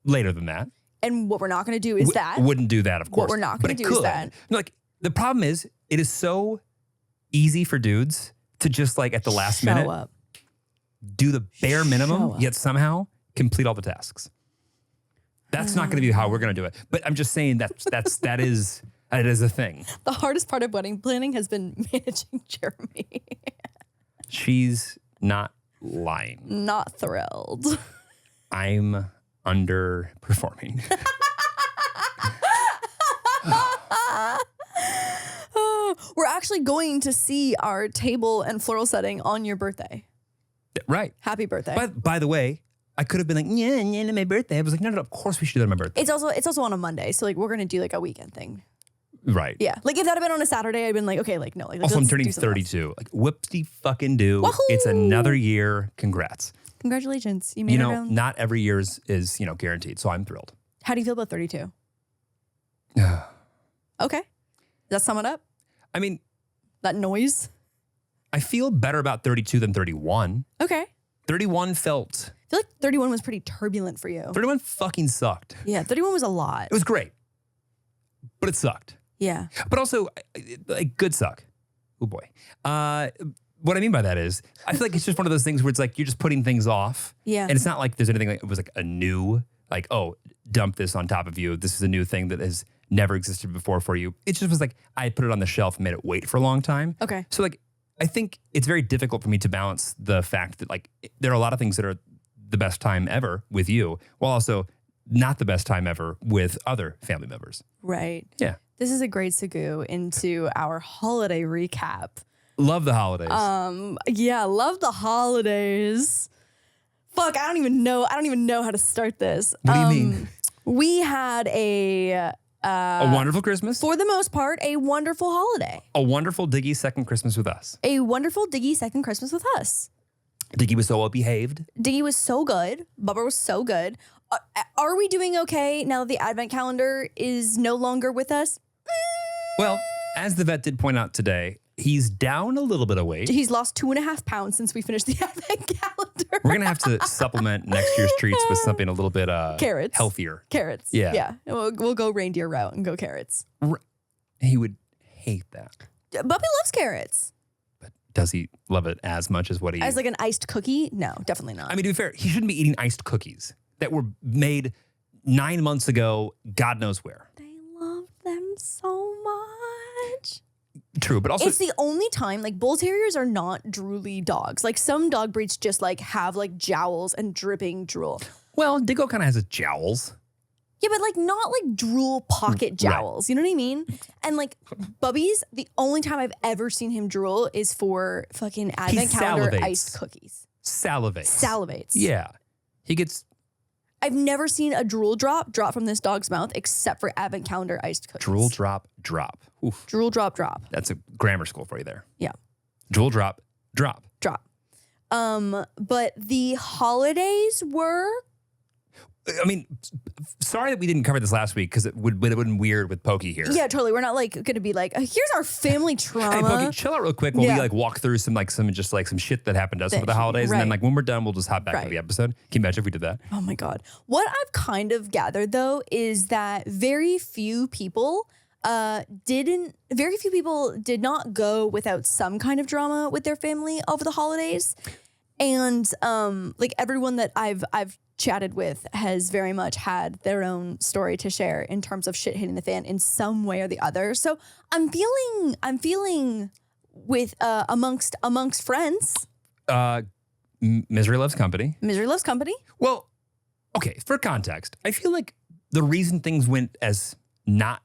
later than that. And what we're not going to do is that. Wouldn't do that, of course. What we're not going to do is that. No, the problem is it is so easy for dudes to just at the last minute do the bare minimum, yet somehow complete all the tasks. That's not going to be how we're going to do it. But I'm just saying that is a thing. The hardest part of wedding planning has been managing Jeremy. She's not lying. Not thrilled. I'm underperforming. We're actually going to see our table and floral setting on your birthday. Right. Happy birthday. But by the way, I could have been like, yeah, my birthday. I was like, no, of course we should do that on my birthday. It's also on a Monday, so like we're gonna do like a weekend thing. Right. Yeah. Like if that had been on a Saturday, I'd been like, okay, like no. Like Also, I'm let's turning do something else. 32. Like, whoopsie fucking do. Wahoo! It's another year. Congrats. Congratulations. You made it down. Not every year is guaranteed. So I'm thrilled. How do you feel about 32? Okay. Does that sum it up? I mean, That noise? I feel better about 32 than 31. Okay. 31 felt. I feel like 31 was pretty turbulent for you. 31 fucking sucked. Yeah, 31 was a lot. It was great, but it sucked. Yeah. But also, like, good suck. Oh boy. What I mean by that is, I feel like it's just one of those things where it's like you're just putting things off. Yeah. And it's not like there's anything like it was like a new, like, oh, dump this on top of you. This is a new thing that has never existed before for you. It just was like I put it on the shelf and made it wait for a long time. Okay. So like, I think it's very difficult for me to balance the fact that like there are a lot of things that are the best time ever with you, while also not the best time ever with other family members. Right. Yeah. This is a great segue into our holiday recap. Love the holidays. Yeah, love the holidays. Fuck, I don't even know how to start this. What do you mean? We had a wonderful Christmas. for the most part, a wonderful holiday. A wonderful Diggy second Christmas with us. A wonderful Diggy second Christmas with us. Diggy was so well behaved. Diggy was so good. Bubba was so good. Are we doing okay now that the advent calendar is no longer with us? Well, as the vet did point out today, he's down a little bit of weight. He's lost 2.5 pounds since we finished the advent calendar. We're going to have to supplement next year's treats with something a little bit Carrots. healthier. Carrots. Yeah. Yeah. We'll go reindeer route and go carrots. He would hate that. Bubby loves carrots. But does he love it as much as what he... As like an iced cookie? No, definitely not. I mean, to be fair, he shouldn't be eating iced cookies that were made 9 months ago, God knows where. They love them so much. True, but also... It's the only time, like, bull terriers are not drooly dogs. Like, some dog breeds just, like, have, like, jowls and dripping drool. Well, Diggo kind of has his jowls. Yeah, but, like, not, like, drool pocket jowls. You know what I mean? And, like, Bubby's, the only time I've ever seen him drool is for fucking advent calendar salivates. iced cookies. Salivates. Yeah. He gets... I've never seen a drool drop from this dog's mouth except for advent calendar iced cookies. Drool, drop. Oof. Drool, drop. That's a grammar school for you there. Yeah. Drool, drop. Drop. But the holidays were... I mean, sorry that we didn't cover this last week because it would have been weird with Pokey here. Yeah, totally. We're not like going to be like, here's our family trauma. Hey, Pokey, chill out real quick while we like walk through some shit that happened to us over the holidays. And then like when we're done, we'll just hop back to the episode. Can you imagine if we did that? Oh my God. What I've kind of gathered though is that very few people did not go without some kind of drama with their family over the holidays. And like everyone that I've chatted with has very much had their own story to share in terms of shit hitting the fan in some way or the other. So I'm feeling with amongst friends. Misery loves company. Misery loves company. Well, okay, for context, I feel like the reason things went as not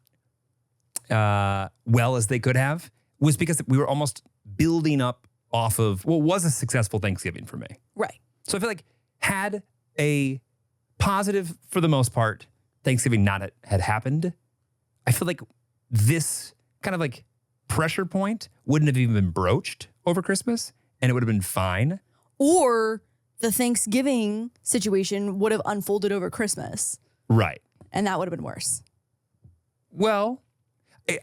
well as they could have was because we were almost building up off of what was a successful Thanksgiving for me. Right. So I feel like had a positive, for the most part, Thanksgiving not had happened, I feel like this kind of like pressure point wouldn't have even been broached over Christmas and it would have been fine. Or the Thanksgiving situation would have unfolded over Christmas. Right. And that would have been worse. Well,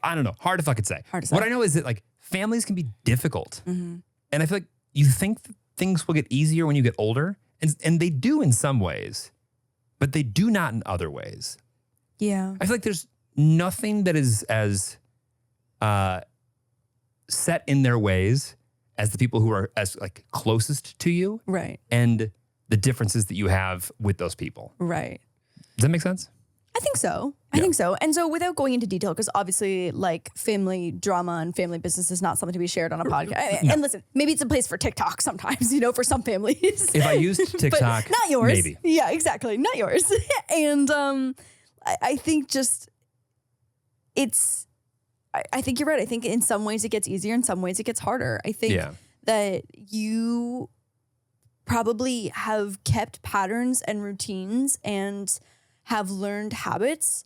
I don't know. Hard to fucking say. Hard to say. What I know is that like families can be difficult. Mm-hmm. And I feel like you think that things will get easier when you get older. And they do in some ways, but they do not in other ways. Yeah. I feel like there's nothing that is as set in their ways as the people who are as like closest to you. Right. And the differences that you have with those people. Right. Does that make sense? I think so. I think so. And so without going into detail, because obviously like family drama and family business is not something to be shared on a podcast. No. And listen, maybe it's a place for TikTok sometimes, you know, for some families. If I used TikTok, but not yours. Maybe. Yeah, exactly. Not yours. And I think just I think you're right. I think in some ways it gets easier. In some ways it gets harder. I think that you probably have kept patterns and routines and have learned habits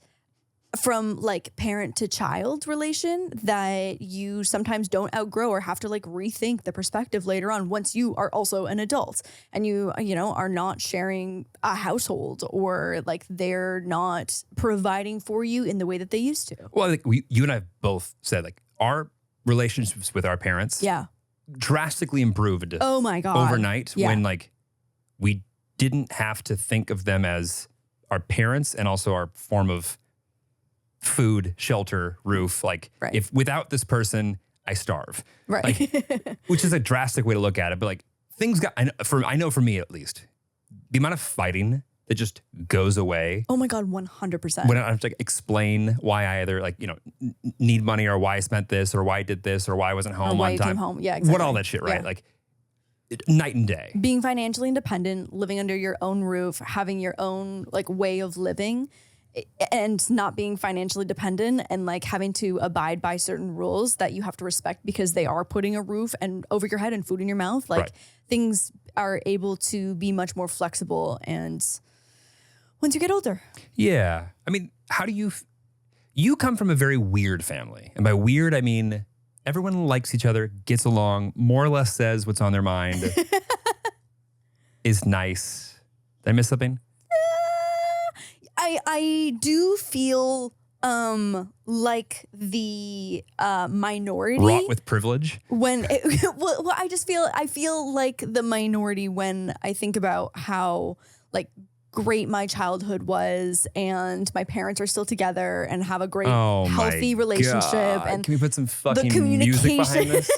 from like parent to child relation that you sometimes don't outgrow or have to like rethink the perspective later on once you are also an adult and you know, are not sharing a household or like they're not providing for you in the way that they used to. Well, like you and I both said like our relationships with our parents drastically improved. Oh my God. Overnight when like we didn't have to think of them as our parents and also our form of food, shelter, roof. Like if without this person, I starve. Right. Like, which is a drastic way to look at it. But like things got, I know for me at least, the amount of fighting that just goes away. Oh my God, 100%. When I have to like, explain why I either like, you know, need money or why I spent this or why I did this or why I wasn't home or why on you time. Came home. Yeah, exactly. What all that shit, right? Like night and day. Being financially independent, living under your own roof, having your own like way of living and not being financially dependent and like having to abide by certain rules that you have to respect because they are putting a roof and over your head and food in your mouth. Like things are able to be much more flexible and once you get older. Yeah. I mean, how do you come from a very weird family. And by weird, I mean, everyone likes each other, gets along, more or less says what's on their mind, is nice. Did I miss something? I do feel like the minority. Wrought with privilege? When well, I feel like the minority when I think about how like great my childhood was and my parents are still together and have a great healthy relationship. God. And can we put some fucking music behind this?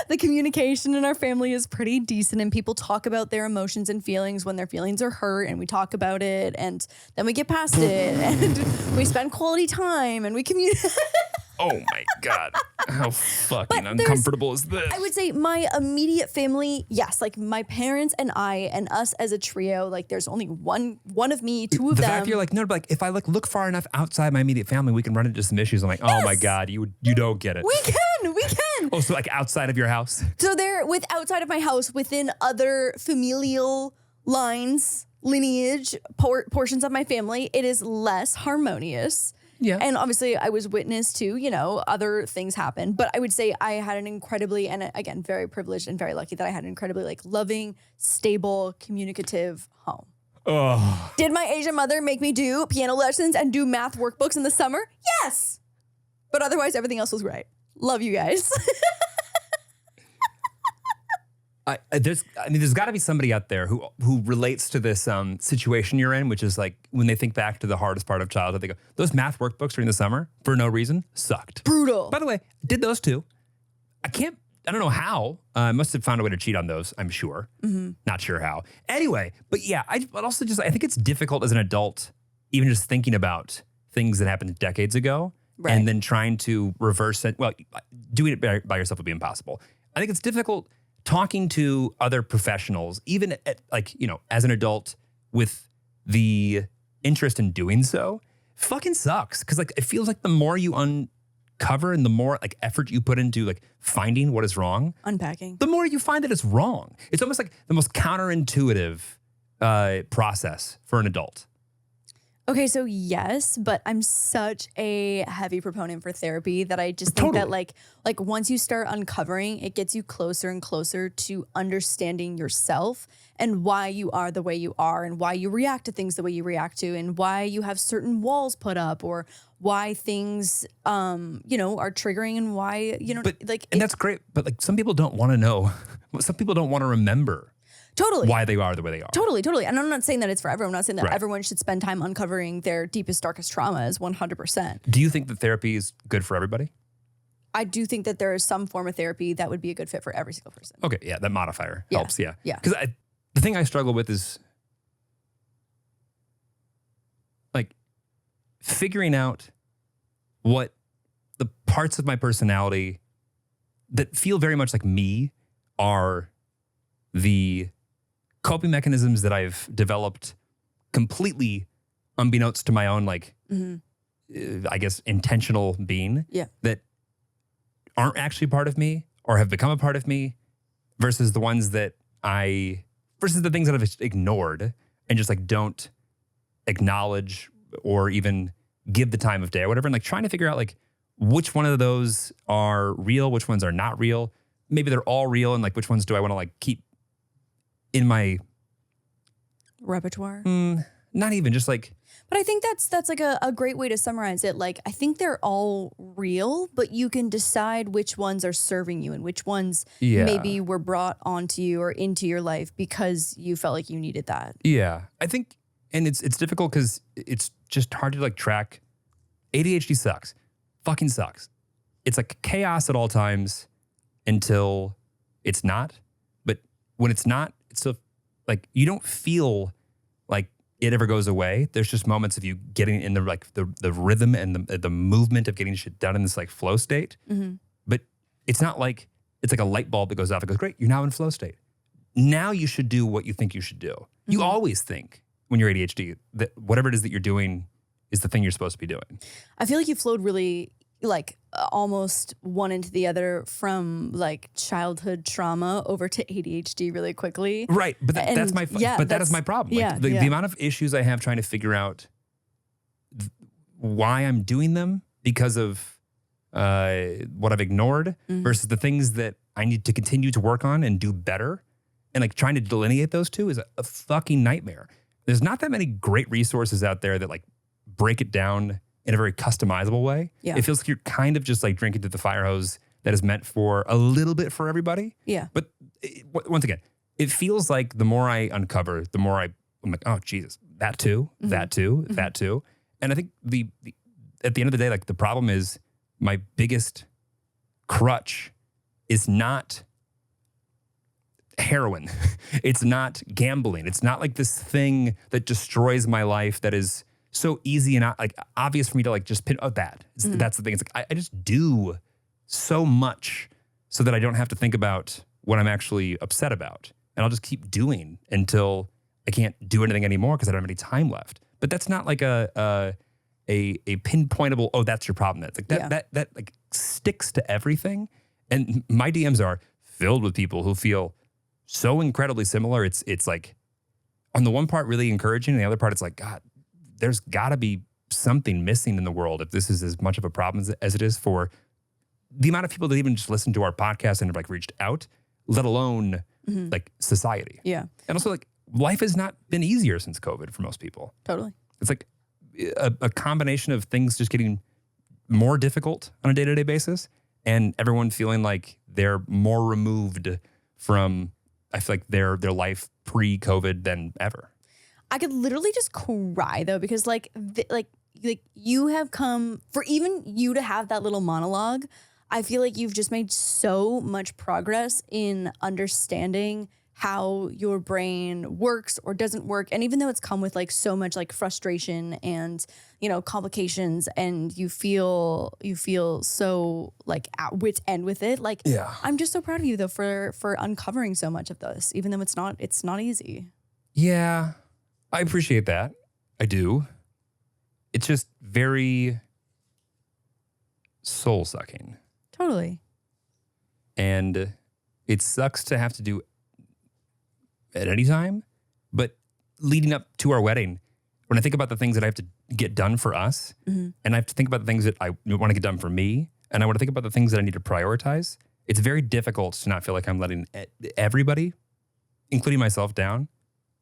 The communication in our family is pretty decent and people talk about their emotions and feelings when their feelings are hurt and we talk about it and then we get past it and we spend quality time and we communicate. Oh my God. How fucking uncomfortable is this? I would say my immediate family, yes, like my parents and I and us as a trio, like there's only one of me, two of them. The fact you're like, no, but like if I like look far enough outside my immediate family, we can run into some issues. I'm like, oh my God, you don't get it. We can. Oh, so like outside of your house? So they're outside of my house, within other familial lines, lineage, portions of my family, it is less harmonious. Yeah. And obviously I was witness to, you know, other things happen. But I would say I had an incredibly, and again, very privileged and very lucky that I had an incredibly like loving, stable, communicative home. Oh. Did my Asian mother make me do piano lessons and do math workbooks in the summer? Yes. But otherwise everything else was great. Love you guys. There's got to be somebody out there who relates to this situation you're in, which is like when they think back to the hardest part of childhood, they go, those math workbooks during the summer for no reason sucked. Brutal. By the way, did those too. I don't know how. I must have found a way to cheat on those, I'm sure. Mm-hmm. Not sure how. Anyway, but yeah, but also just, I think it's difficult as an adult, even just thinking about things that happened decades ago and then trying to reverse it. Well, doing it by yourself would be impossible. I think it's difficult talking to other professionals, even at, like, you know, as an adult with the interest in doing so, fucking sucks. Cause like, it feels like the more you uncover and the more like effort you put into like finding what is wrong, unpacking, the more you find that it's wrong. It's almost like the most counterintuitive process for an adult. Okay, so yes, but I'm such a heavy proponent for therapy that I just think that like once you start uncovering, it gets you closer and closer to understanding yourself and why you are the way you are and why you react to things the way you react to and why you have certain walls put up or why things you know, are triggering and why, you know, and that's great, but like some people don't want to know. Some people don't want to remember. Totally. Why they are the way they are. Totally. And I'm not saying that it's for everyone. I'm not saying that everyone should spend time uncovering their deepest, darkest traumas 100%. Do you think that therapy is good for everybody? I do think that there is some form of therapy that would be a good fit for every single person. Okay, yeah, that modifier helps, yeah. Yeah. Because the thing I struggle with is, figuring out what the parts of my personality that feel very much like me are the coping mechanisms that I've developed completely unbeknownst to my own, like, I guess, intentional being that aren't actually part of me or have become a part of me versus the ones that versus the things that I've ignored and just like don't acknowledge or even give the time of day or whatever. And like trying to figure out like which one of those are real, which ones are not real. Maybe they're all real, and like which ones do I want to like keep in my repertoire? Not even, just like. But I think that's like a great way to summarize it. Like, I think they're all real, but you can decide which ones are serving you and which ones maybe were brought onto you or into your life because you felt like you needed that. Yeah, I think, and it's difficult because it's just hard to like track. ADHD sucks, fucking sucks. It's like chaos at all times until it's not. But when it's not, it's still like you don't feel like it ever goes away. There's just moments of you getting in the like the rhythm and the movement of getting shit done in this like flow state. But it's not like it's like a light bulb that goes off. It goes, great, you're now in flow state. Now you should do what you think you should do. You always think when you're ADHD that whatever it is that you're doing is the thing you're supposed to be doing. I feel like you flowed really like almost one into the other from like childhood trauma over to ADHD really quickly. Right. But that's my, but that is my problem. Like the amount of issues I have trying to figure out why I'm doing them because of what I've ignored versus the things that I need to continue to work on and do better. And like trying to delineate those two is a fucking nightmare. There's not that many great resources out there that like break it down in a very customizable way. Yeah. It feels like you're kind of just like drinking to the fire hose that is meant for a little bit for everybody. Yeah. But once again, it feels like the more I uncover, the more I'm like, oh, Jesus, that too, that too, that too. And I think at the end of the day, like the problem is my biggest crutch is not heroin. It's not gambling. It's not like this thing that destroys my life that is so easy and like obvious for me to like just pin that. That's the thing. It's like I just do so much so that I don't have to think about what I'm actually upset about. And I'll just keep doing until I can't do anything anymore because I don't have any time left. But that's not like a pinpointable, oh, that's your problem. That's like that like sticks to everything. And my DMs are filled with people who feel so incredibly similar. It's like on the one part really encouraging, and the other part it's like, God, there's got to be something missing in the world if this is as much of a problem as it is for the amount of people that even just listen to our podcast and have like reached out, let alone like society. Yeah. And also like life has not been easier since COVID for most people. Totally. It's like a combination of things just getting more difficult on a day-to-day basis and everyone feeling like they're more removed from, I feel like their life pre-COVID than ever. I could literally just cry though, because like you have come for even you to have that little monologue. I feel like you've just made so much progress in understanding how your brain works or doesn't work. And even though it's come with like so much like frustration and, you know, complications and you feel so like at wit's end with it. Like, I'm just so proud of you though for uncovering so much of this, even though it's not easy. Yeah. I appreciate that. I do. It's just very soul-sucking. Totally. And it sucks to have to do at any time, but leading up to our wedding, when I think about the things that I have to get done for us, and I have to think about the things that I want to get done for me, and I want to think about the things that I need to prioritize, it's very difficult to not feel like I'm letting everybody, including myself, down.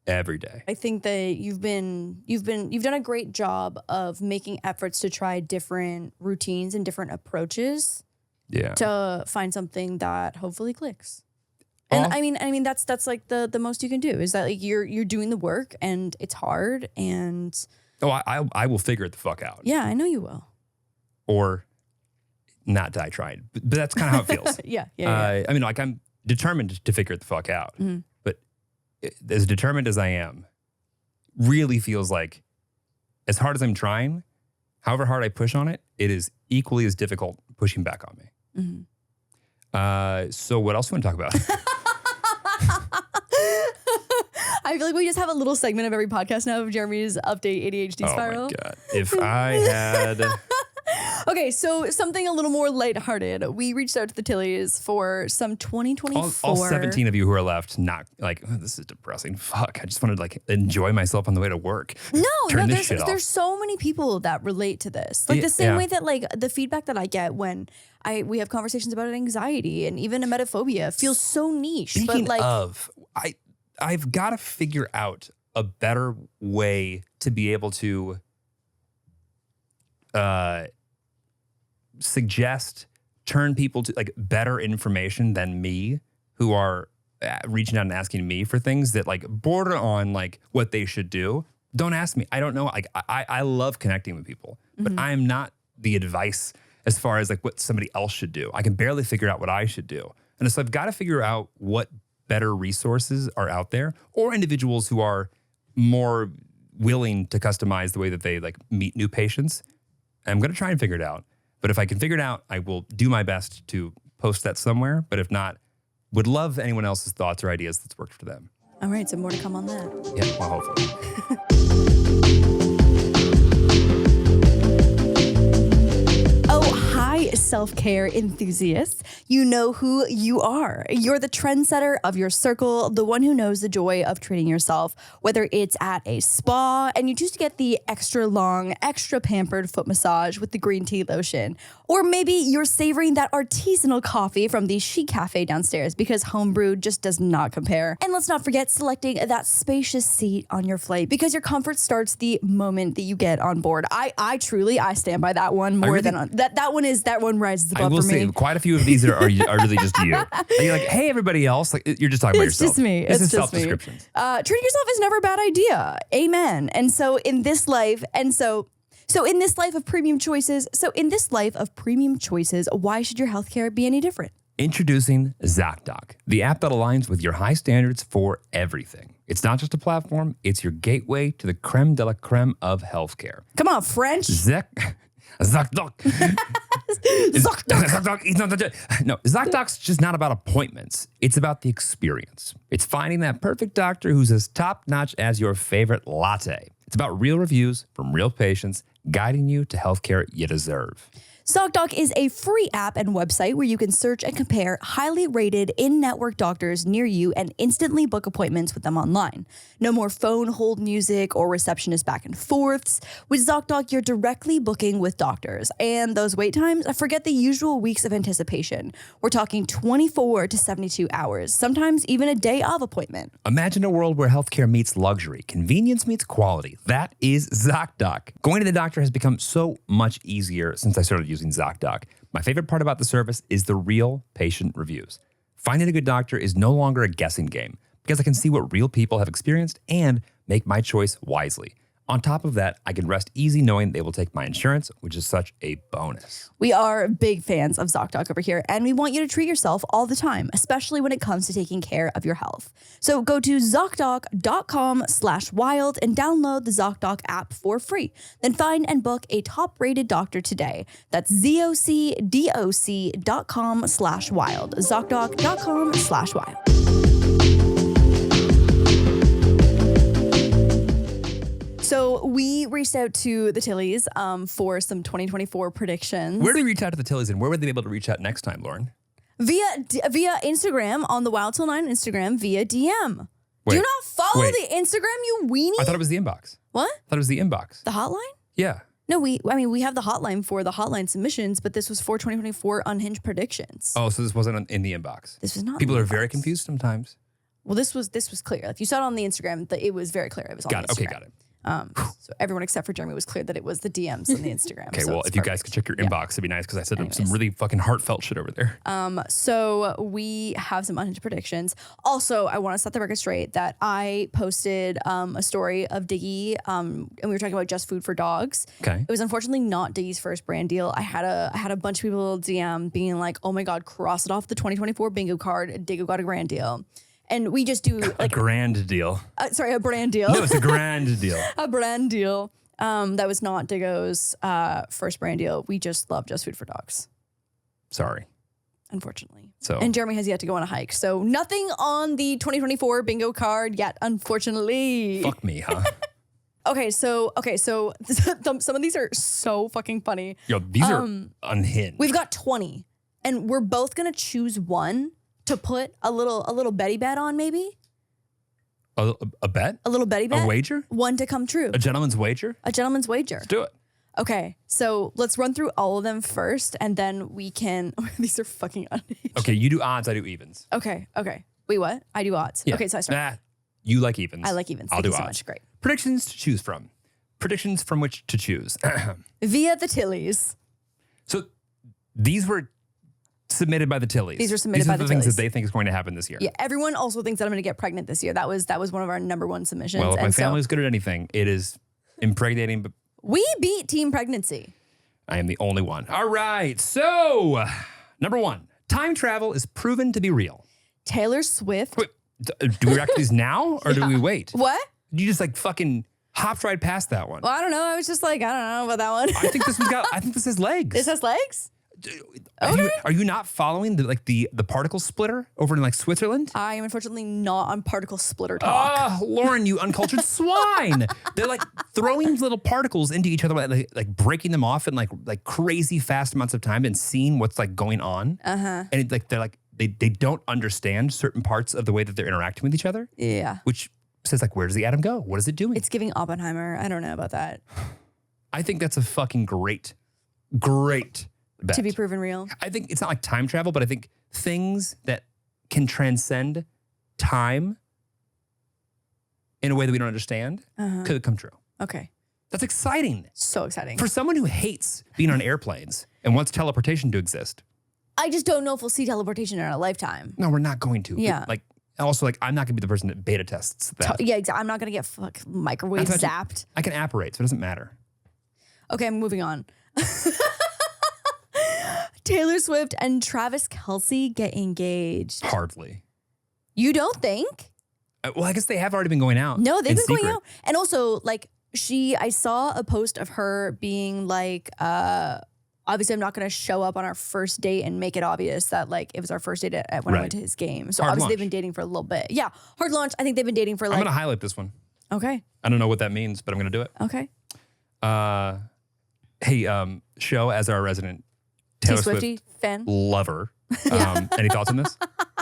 Every day. I think that you've done a great job of making efforts to try different routines and different approaches to find something that hopefully clicks. And I mean that's like the most you can do is that like you're doing the work and it's hard and I will figure it the fuck out. Yeah, I know you will. Or not die trying. But that's kind of how it feels. Yeah. I mean, like I'm determined to figure it the fuck out. But as determined as I am, really feels like as hard as I'm trying, However hard I push on it, it is equally as difficult pushing back on me. So what else do you want to talk about? I feel like we just have a little segment of every podcast now of Jeremy's update ADHD spiral. Oh my God. If I had... Okay, so something a little more lighthearted. We reached out to the Tillies for some 2024. All 17 of you who are left, not like, oh, this is depressing. Fuck. I just wanted to like enjoy myself on the way to work. There's so many people that relate to this. Like the same way that like the feedback that I get when we have conversations about anxiety and even emetophobia feels so niche. Speaking but like, of, I've got to figure out a better way to be able to turn people to like better information than me, who are reaching out and asking me for things that like border on like what they should do. Don't ask me. I don't know. Like I love connecting with people, but I am not the advice as far as like what somebody else should do. I can barely figure out what I should do. And so I've got to figure out what better resources are out there, or individuals who are more willing to customize the way that they like meet new patients. And I'm going to try and figure it out. But if I can figure it out, I will do my best to post that somewhere. But if not, would love anyone else's thoughts or ideas that's worked for them. All right, so more to come on that. Yeah, well, hopefully. Hi, self-care enthusiasts. You know who you are. You're the trendsetter of your circle, the one who knows the joy of treating yourself, whether it's at a spa and you choose to get the extra long, extra pampered foot massage with the green tea lotion, or maybe you're savoring that artisanal coffee from the chic cafe downstairs because homebrewed just does not compare. And let's not forget selecting that spacious seat on your flight because your comfort starts the moment that you get on board. I truly stand by that one more than on that one rises above for me. I will say quite a few of these are really just you. And you're like, hey, everybody else, like you're just talking about yourself. It's just me. This it's is just me. self-descriptions. Treating yourself is never a bad idea. Amen. And so in this life, in this life of premium choices, why should your healthcare be any different? Introducing ZocDoc, the app that aligns with your high standards for everything. It's not just a platform, it's your gateway to the creme de la creme of healthcare. Come on, French. ZocDoc. No, ZocDoc's just not about appointments. It's about the experience. It's finding that perfect doctor who's as top-notch as your favorite latte. It's about real reviews from real patients, guiding you to healthcare you deserve. ZocDoc is a free app and website where you can search and compare highly rated in-network doctors near you and instantly book appointments with them online. No more phone hold music or receptionist back and forths. With ZocDoc, you're directly booking with doctors. And those wait times, forget the usual weeks of anticipation. We're talking 24 to 72 hours, sometimes even a day of appointment. Imagine a world where healthcare meets luxury, convenience meets quality. That is ZocDoc. Going to the doctor has become so much easier since I started using ZocDoc. My favorite part about the service is the real patient reviews. Finding a good doctor is no longer a guessing game because I can see what real people have experienced and make my choice wisely. On top of that, I can rest easy knowing they will take my insurance, which is such a bonus. We are big fans of ZocDoc over here, and we want you to treat yourself all the time, especially when it comes to taking care of your health. So go to ZocDoc.com/wild and download the ZocDoc app for free. Then find and book a top-rated doctor today. That's ZocDoc.com/wild. ZocDoc.com/wild. So we reached out to the Tillies for some 2024 predictions. Where do we reach out to the Tillies, and where would they be able to reach out next time, Lauren? Via Instagram on the Wild Til 9 Instagram via DM. Do you not follow the Instagram, you weenie? I thought it was the inbox. What? I thought it was the inbox. The hotline? Yeah. No, we have the hotline for the hotline submissions, but this was for 2024 unhinged predictions. Oh, so this wasn't in the inbox. This was not. People are very confused sometimes. Well, this was clear. If you saw it on the Instagram, it was very clear. It was on Got it. Instagram. Okay, got it. So everyone except for Jeremy was clear that it was the DMs on the Instagram. Okay, so well, if you guys could check your inbox, it'd be nice because I said some really fucking heartfelt shit over there. So we have some unhinged predictions. Also, I want to set the record straight that I posted a story of Diggy, and we were talking about just food for dogs. Okay. It was unfortunately not Diggy's first brand deal. I had a bunch of people DM being like, "Oh my god, cross it off the 2024 bingo card. Diggy got a grand deal." And we just do like a grand deal. Sorry, a brand deal. No, it's a grand deal. A brand deal. That was not Diggo's first brand deal. We just love Just Food for Dogs. Sorry. Unfortunately. And Jeremy has yet to go on a hike. So nothing on the 2024 bingo card yet, unfortunately. Fuck me, huh? Okay, so some of these are so fucking funny. Yo, these are unhinged. We've got 20, and we're both gonna choose one to put a little Betty bet on, maybe. A bet? A little Betty bet. A wager? One to come true. A gentleman's wager? A gentleman's wager. Let's do it. Okay, so let's run through all of them first, and then we can. These are fucking unhinged. Okay, you do odds, I do evens. Okay. Wait, what? I do odds. Yeah. Okay, so I start. You like evens. I like evens. I'll Thank do you so odds. much. Great. Predictions to choose from. Predictions from which to choose. Via the Tillies. So these were submitted by the Tillies. These were submitted These by are the the things Tillies. that they think is going to happen this year. Yeah, everyone also thinks that I'm going to get pregnant this year. That was one of our number one submissions. Well, if my and so family's good at anything, it is impregnating. But we beat teen pregnancy. I am the only one. All right. So, number one, time travel is proven to be real. Taylor Swift. Wait, do we react to these now or do we wait? What? You just like fucking hopped right past that one. Well, I don't know. I was just like, I don't know about that one. I think this has legs. This has legs? Are you not following the particle splitter over in like Switzerland? I am unfortunately not on particle splitter talk. Oh, Lauren, you uncultured swine. They're like throwing little particles into each other, like breaking them off in like crazy fast amounts of time and seeing what's like going on. And they don't understand certain parts of the way that they're interacting with each other. Yeah. Which says like, where does the atom go? What is it doing? It's giving Oppenheimer. I don't know about that. I think that's a fucking great bet. To be proven real. I think it's not like time travel, but I think things that can transcend time in a way that we don't understand could come true. Okay. That's exciting. So exciting. For someone who hates being on airplanes and wants teleportation to exist. I just don't know if we'll see teleportation in our lifetime. No, we're not going to. Yeah. Also, I'm not going to be the person that beta tests that. Yeah, exactly. I'm not going to get microwave zapped. I can apparate, so it doesn't matter. Okay, I'm moving on. Taylor Swift and Travis Kelce get engaged. Hardly. You don't think? Well, I guess they have already been going out. No, they've been secret. going out. And also, like, I saw a post of her being like, obviously I'm not going to show up on our first date and make it obvious that like it was our first date when I went to his game. So hard obviously launch. they've been dating for a little bit. Yeah, hard launch. I think they've been dating for like. I'm going to highlight this one. Okay. I don't know what that means, but I'm going to do it. Okay. Hey, show as our resident Taylor Swiftie fan lover. Any thoughts on this?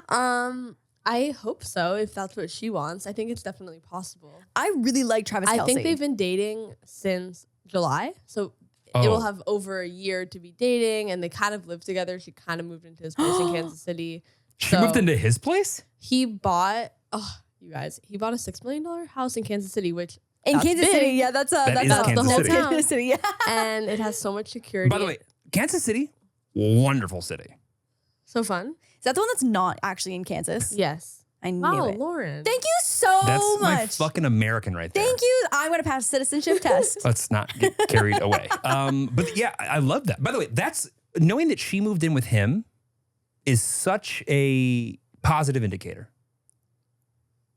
I hope so, if that's what she wants. I think it's definitely possible. I really like Travis Kelce. I think they've been dating since July. So it will have over a year to be dating, and they kind of live together. She kind of moved into his place in Kansas City. She moved into his place? He bought, he bought a $6 million house in Kansas City, which in Kansas big. City, yeah, that's Kansas the whole City. town. Kansas City, yeah. And it has so much security. By the way, Kansas City, wonderful city. So fun. Is that the one that's not actually in Kansas? Yes. I knew Wow, it. Lauren. Thank you so That's much. my fucking American right there. Thank you. I'm going to pass citizenship test. Let's not get carried away. But yeah, I love that. By the way, that's knowing that she moved in with him is such a positive indicator.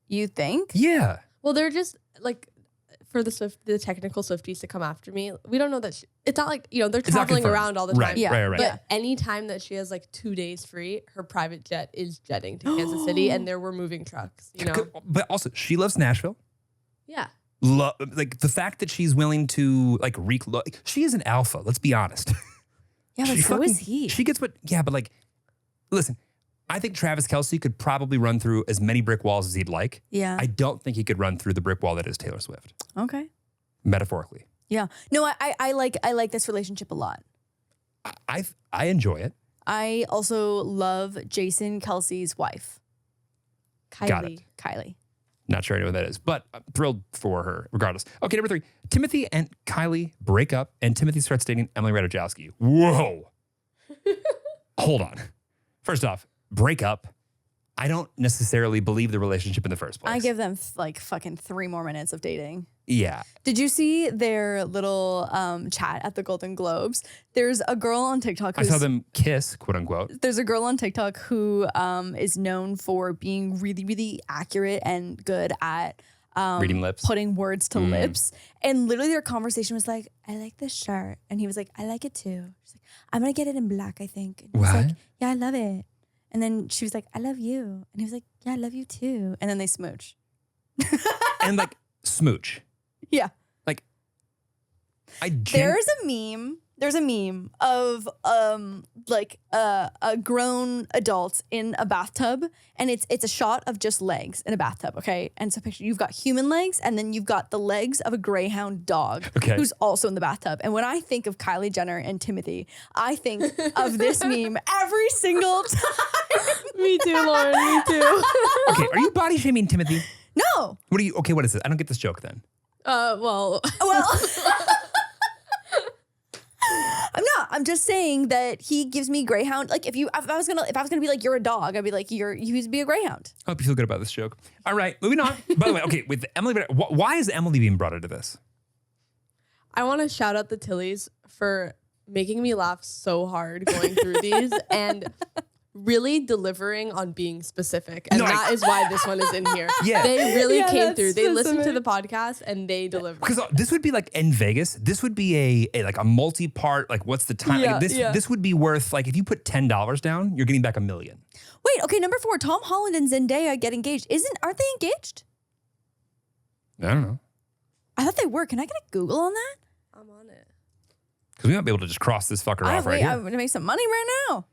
You think? Yeah. Well, they're just like, for the technical Swifties to come after me, we don't know that it's not like, they're It's not traveling confirmed. around all the time. Right, Yeah. right. But any time that she has like 2 days free, her private jet is jetting to Kansas City, and there were moving trucks, But also, she loves Nashville. Yeah. Like the fact that she's willing to like she is an alpha. Let's be honest. Yeah, but so is he. She gets what? Yeah, but like, listen. I think Travis Kelce could probably run through as many brick walls as he'd like. Yeah. I don't think he could run through the brick wall that is Taylor Swift. Okay. Metaphorically. Yeah. No, I like this relationship a lot. I enjoy it. I also love Jason Kelce's wife. Got it. Kylie. Not sure I know what that is, but I'm thrilled for her regardless. Okay, number 3. Timothy and Kylie break up and Timothy starts dating Emily Ratajkowski. Whoa. Hold on. First off, break up. I don't necessarily believe the relationship in the first place. I give them like fucking 3 more minutes of dating. Yeah. Did you see their little chat at the Golden Globes? There's a girl on TikTok. I saw them kiss, quote unquote. There's a girl on TikTok who is known for being really, really accurate and good at Reading lips. putting words to lips. And literally their conversation was like, I like this shirt. And he was like, I like it too. She's like, I'm going to get it in black, I think. And he was What? like, yeah, I love it. And then she was like, I love you. And he was like, yeah, I love you too. And then they smooch. And like smooch. Yeah. Like, There's a meme of grown adults in a bathtub, and it's a shot of just legs in a bathtub, okay? And so picture you've got human legs, and then you've got the legs of a greyhound dog who's also in the bathtub. And when I think of Kylie Jenner and Timothy, I think of this meme every single time. Me too, Lauren. Me too. Okay, are you body shaming Timothy? No. What is this? I don't get this joke then. Well. I'm not. I'm just saying that he gives me greyhound. Like if I was gonna be like you're a dog, I'd be like you used to be a greyhound. I hope you feel good about this joke. All right, moving on. By the way, okay, with Emily, why is Emily being brought into this? I want to shout out the Tillies for making me laugh so hard going through these and really delivering on being specific. And that is why this one is in here. Yeah. They really came through. They listened to the podcast and they delivered. Because this would be like in Vegas, this would be a multi-part, like what's the time? Yeah, like this would be worth, like if you put $10 down, you're getting back $1 million. Wait, okay, number 4, Tom Holland and Zendaya get engaged. Aren't they engaged? I don't know. I thought they were. Can I get a Google on that? I'm on it. Because we might be able to just cross this fucker off right I'm here. gonna make some money right now.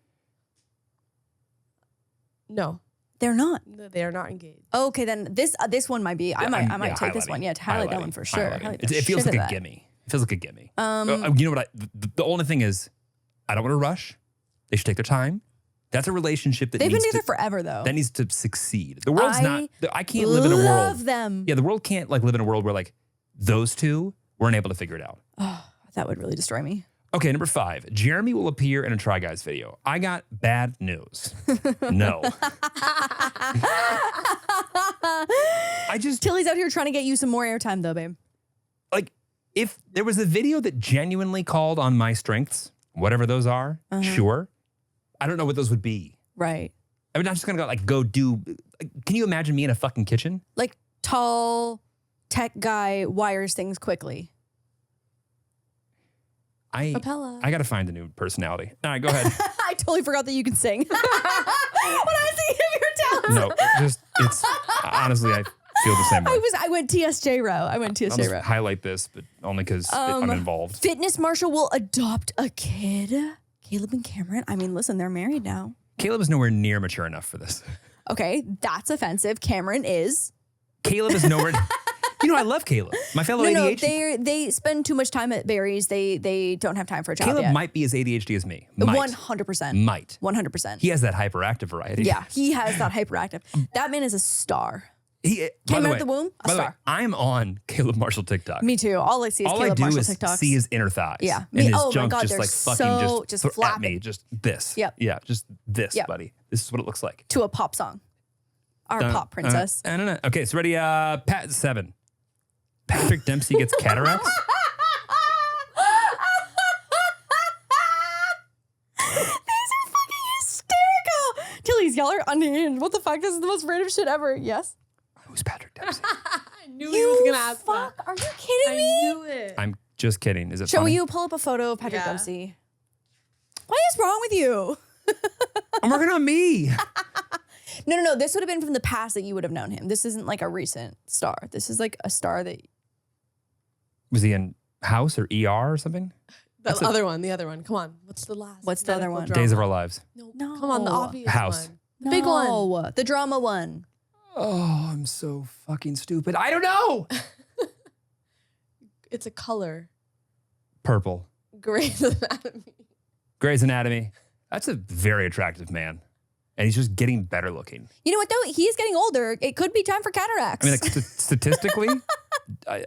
No, They're not. they are not engaged. Okay, then this one might be. I might take this one. Yeah, to highlight that one for sure. Highlight the It feels shit like out a of that. gimme. It feels like a gimme. You know what? The only thing is, I don't want to rush. They should take their time. That's a relationship that They've been needs together to, forever though. that needs to succeed. The world's not. I can't live in a world. Love them. Yeah, the world can't like live in a world where like those two weren't able to figure it out. Oh, that would really destroy me. Okay, number 5. Jeremy will appear in a Try Guys video. I got bad news. No. Tilly's out here trying to get you some more airtime though, babe. Like, if there was a video that genuinely called on my strengths, whatever those are, sure. I don't know what those would be. Right. I'm not just gonna go do. Can you imagine me in a fucking kitchen? Like tall tech guy wires things quickly. I gotta find a new personality. All right, go ahead. I totally forgot that you can sing. When I was thinking of your talents. No, it's honestly, I feel the same way. I went TSJ row. I'll just highlight this, but only because I'm involved. Fitness Marshall will adopt a kid. Caleb and Cameron. I mean, listen, they're married now. Caleb is nowhere near mature enough for this. Okay, that's offensive. Cameron is. Caleb is nowhere. You know, I love Caleb. My fellow ADHD. They spend too much time at Barry's. They don't have time for a child Caleb yet. might be as ADHD as me. Might. 100%. Might. 100%. He has that hyperactive variety. Yeah, he has that hyperactive. That man is a star. He Came out of the womb, a by the way, star. I'm on Caleb Marshall TikTok. Me too. All I see is All Caleb I do Marshall is TikToks. see his inner thighs. Yeah. And his Oh my junk God, just they're like fucking so just at flapping. me. Just this. Yep. Yeah, just this, Yep. buddy. This is what it looks like. To a pop song. Our pop princess. Okay, so ready? 7. Patrick Dempsey gets cataracts. These are fucking hysterical. Tilly's, y'all are unhinged. What the fuck? This is the most random shit ever. Yes? Who's Patrick Dempsey? I knew he was gonna ask that. Are you kidding me? I knew it. I'm just kidding. Is it Will funny? you pull up a photo of Patrick Yeah. Dempsey? What is wrong with you? I'm working on me. No. This would have been from the past that you would have known him. This isn't like a recent star. This is like a star that. Was he in House or ER or something? The other one. Come on. What's the last? What's the other medical one? drama? Days of Our Lives. No. Come on, the obvious House. one. The big one. No, the drama one. Oh, I'm so fucking stupid. I don't know. It's a color. Purple. Grey's Anatomy. Grey's Anatomy. That's a very attractive man. And he's just getting better looking. You know what though? He is getting older. It could be time for cataracts. I mean, like, statistically,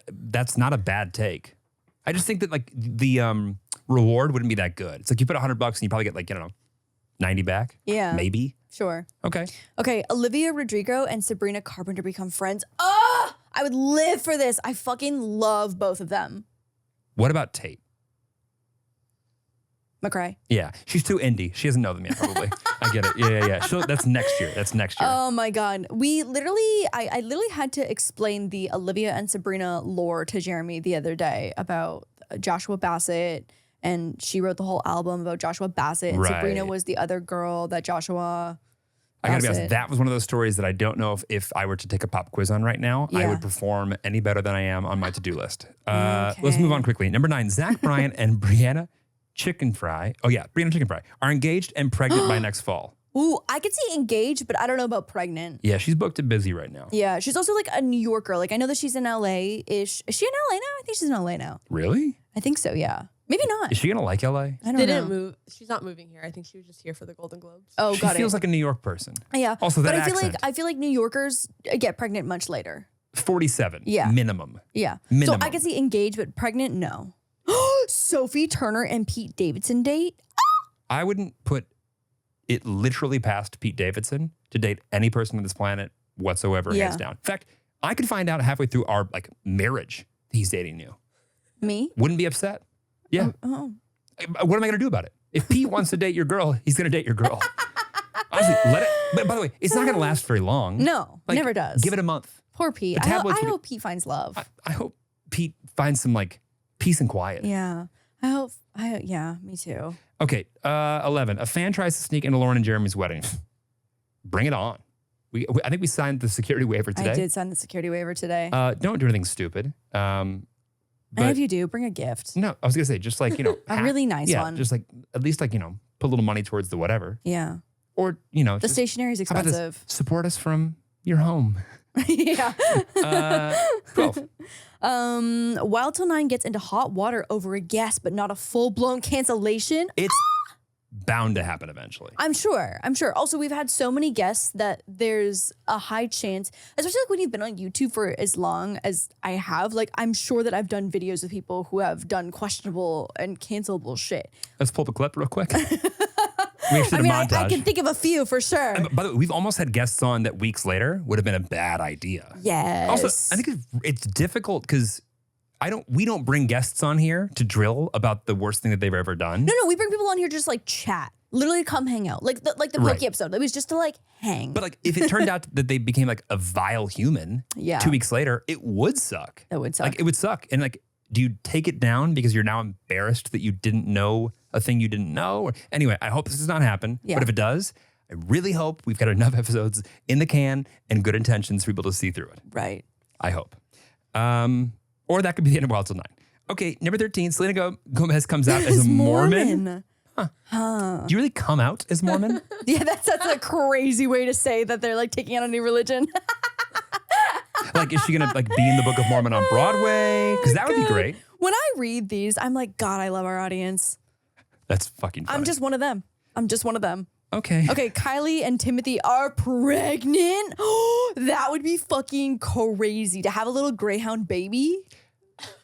that's not a bad take. I just think that like the reward wouldn't be that good. It's like you put $100 and you probably get like, I don't know, 90 back. Yeah. Maybe. Sure. Okay. Okay, Olivia Rodrigo and Sabrina Carpenter become friends. Oh, I would live for this. I fucking love both of them. What about Tate? McCray. Yeah, she's too indie. She doesn't know them yet, probably. I get it. Yeah. That's next year. That's next year. Oh my God. I literally had to explain the Olivia and Sabrina lore to Jeremy the other day about Joshua Bassett, and she wrote the whole album about Joshua Bassett, and Sabrina was the other girl that Joshua I gotta be honest, that was one of those stories that I don't know if I were to take a pop quiz on right now, I would perform any better than I am on my to-do list. Let's move on quickly. Number 9, Zach Bryan and Brianna Chicken Fry. Oh yeah, Brianna Chicken Fry are engaged and pregnant by next fall. Ooh, I could see engaged, but I don't know about pregnant. Yeah, she's booked and busy right now. Yeah, she's also like a New Yorker. Like I know that she's in LA-ish. Is she in LA now? I think she's in LA now. Really? I think so, yeah. Maybe not. Is she gonna like LA? I don't Didn't know. move. She's not moving here. I think she was just here for the Golden Globes. Oh, She got feels it. like a New York person. Yeah. Also, that but accent. I feel like New Yorkers get pregnant much later. 47. Yeah. Minimum. Yeah. Minimum. So I could see engaged, but pregnant, no. Sophie Turner and Pete Davidson date? I wouldn't put it literally past Pete Davidson to date any person on this planet whatsoever, hands down. In fact, I could find out halfway through our marriage he's dating you. Me? Wouldn't be upset. Yeah. Oh. What am I gonna do about it? If Pete wants to date your girl, he's gonna date your girl. Honestly, let it. But by the way, it's not gonna last very long. No, never does. Give it a month. Poor Pete. The I tabloids would- hope Pete finds love. I hope Pete finds some peace and quiet. Yeah. Yeah, me too. Okay, 11. A fan tries to sneak into Lauren and Jeremy's wedding. Bring it on. I think we signed the security waiver today. I did sign the security waiver today. Don't do anything stupid. And But if you do, bring a gift. no, I was gonna say just A really nice one. just at least put a little money towards the whatever, Yeah. or The just, stationery is how about this? expensive. Support us from your home. Yeah. 12. Wild Till 9 gets into hot water over a guest, but not a full-blown cancellation. It's bound to happen eventually. I'm sure. Also, we've had so many guests that there's a high chance, especially when you've been on YouTube for as long as I have. I'm sure that I've done videos with people who have done questionable and cancelable shit. Let's pull up a clip real quick. We actually did a montage. I can think of a few for sure. By the way, we've almost had guests on that weeks later would have been a bad idea. Yes. Also, I think it's difficult because we don't bring guests on here to drill about the worst thing that they've ever done. No, we bring people on here just chat. Literally come hang out. Like the Pokey episode. It was just to hang. But if it turned out that they became a vile human 2 weeks later, it would suck. It would suck. It would suck. And do you take it down because you're now embarrassed that you didn't know a thing you didn't know? Anyway, I hope this does not happen. Yeah. But if it does, I really hope we've got enough episodes in the can and good intentions for people to see through it. Right. I hope. Or that could be the end of Wild Till 9. Okay, number 13, Selena Gomez comes out as a Mormon. Do you really come out as Mormon? Yeah, that's a crazy way to say that they're taking out a new religion. Is she gonna be in the Book of Mormon on Broadway? Because that would be great. When I read these, I'm like, God, I love our audience. That's fucking funny. I'm just one of them. Okay. Okay, Kylie and Timothy are pregnant. That would be fucking crazy to have a little greyhound baby.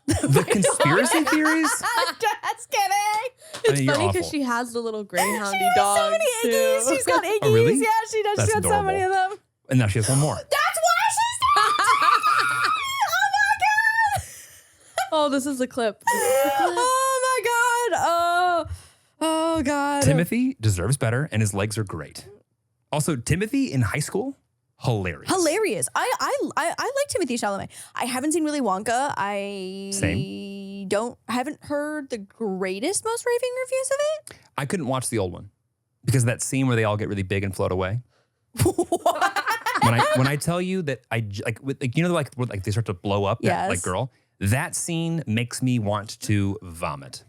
The conspiracy theories? I'm just kidding. It's you're funny awful. because she has the little greyhoundy She has dog. so many Iggies. She's got Iggies. Oh, really? Yeah, she does. That's She's got so many of adorable. them. And now she has one more. That's why she's Oh my God. Oh, this is a clip. Oh my God. Oh God. Timothy deserves better, and his legs are great. Also, Timothy in high school, hilarious. Hilarious. I like Timothy Chalamet. I haven't seen Willy Wonka. Haven't heard the greatest, most raving reviews of it. I couldn't watch the old one because of that scene where they all get really big and float away. When I tell you that they start to blow up that Yes. girl, that scene makes me want to vomit.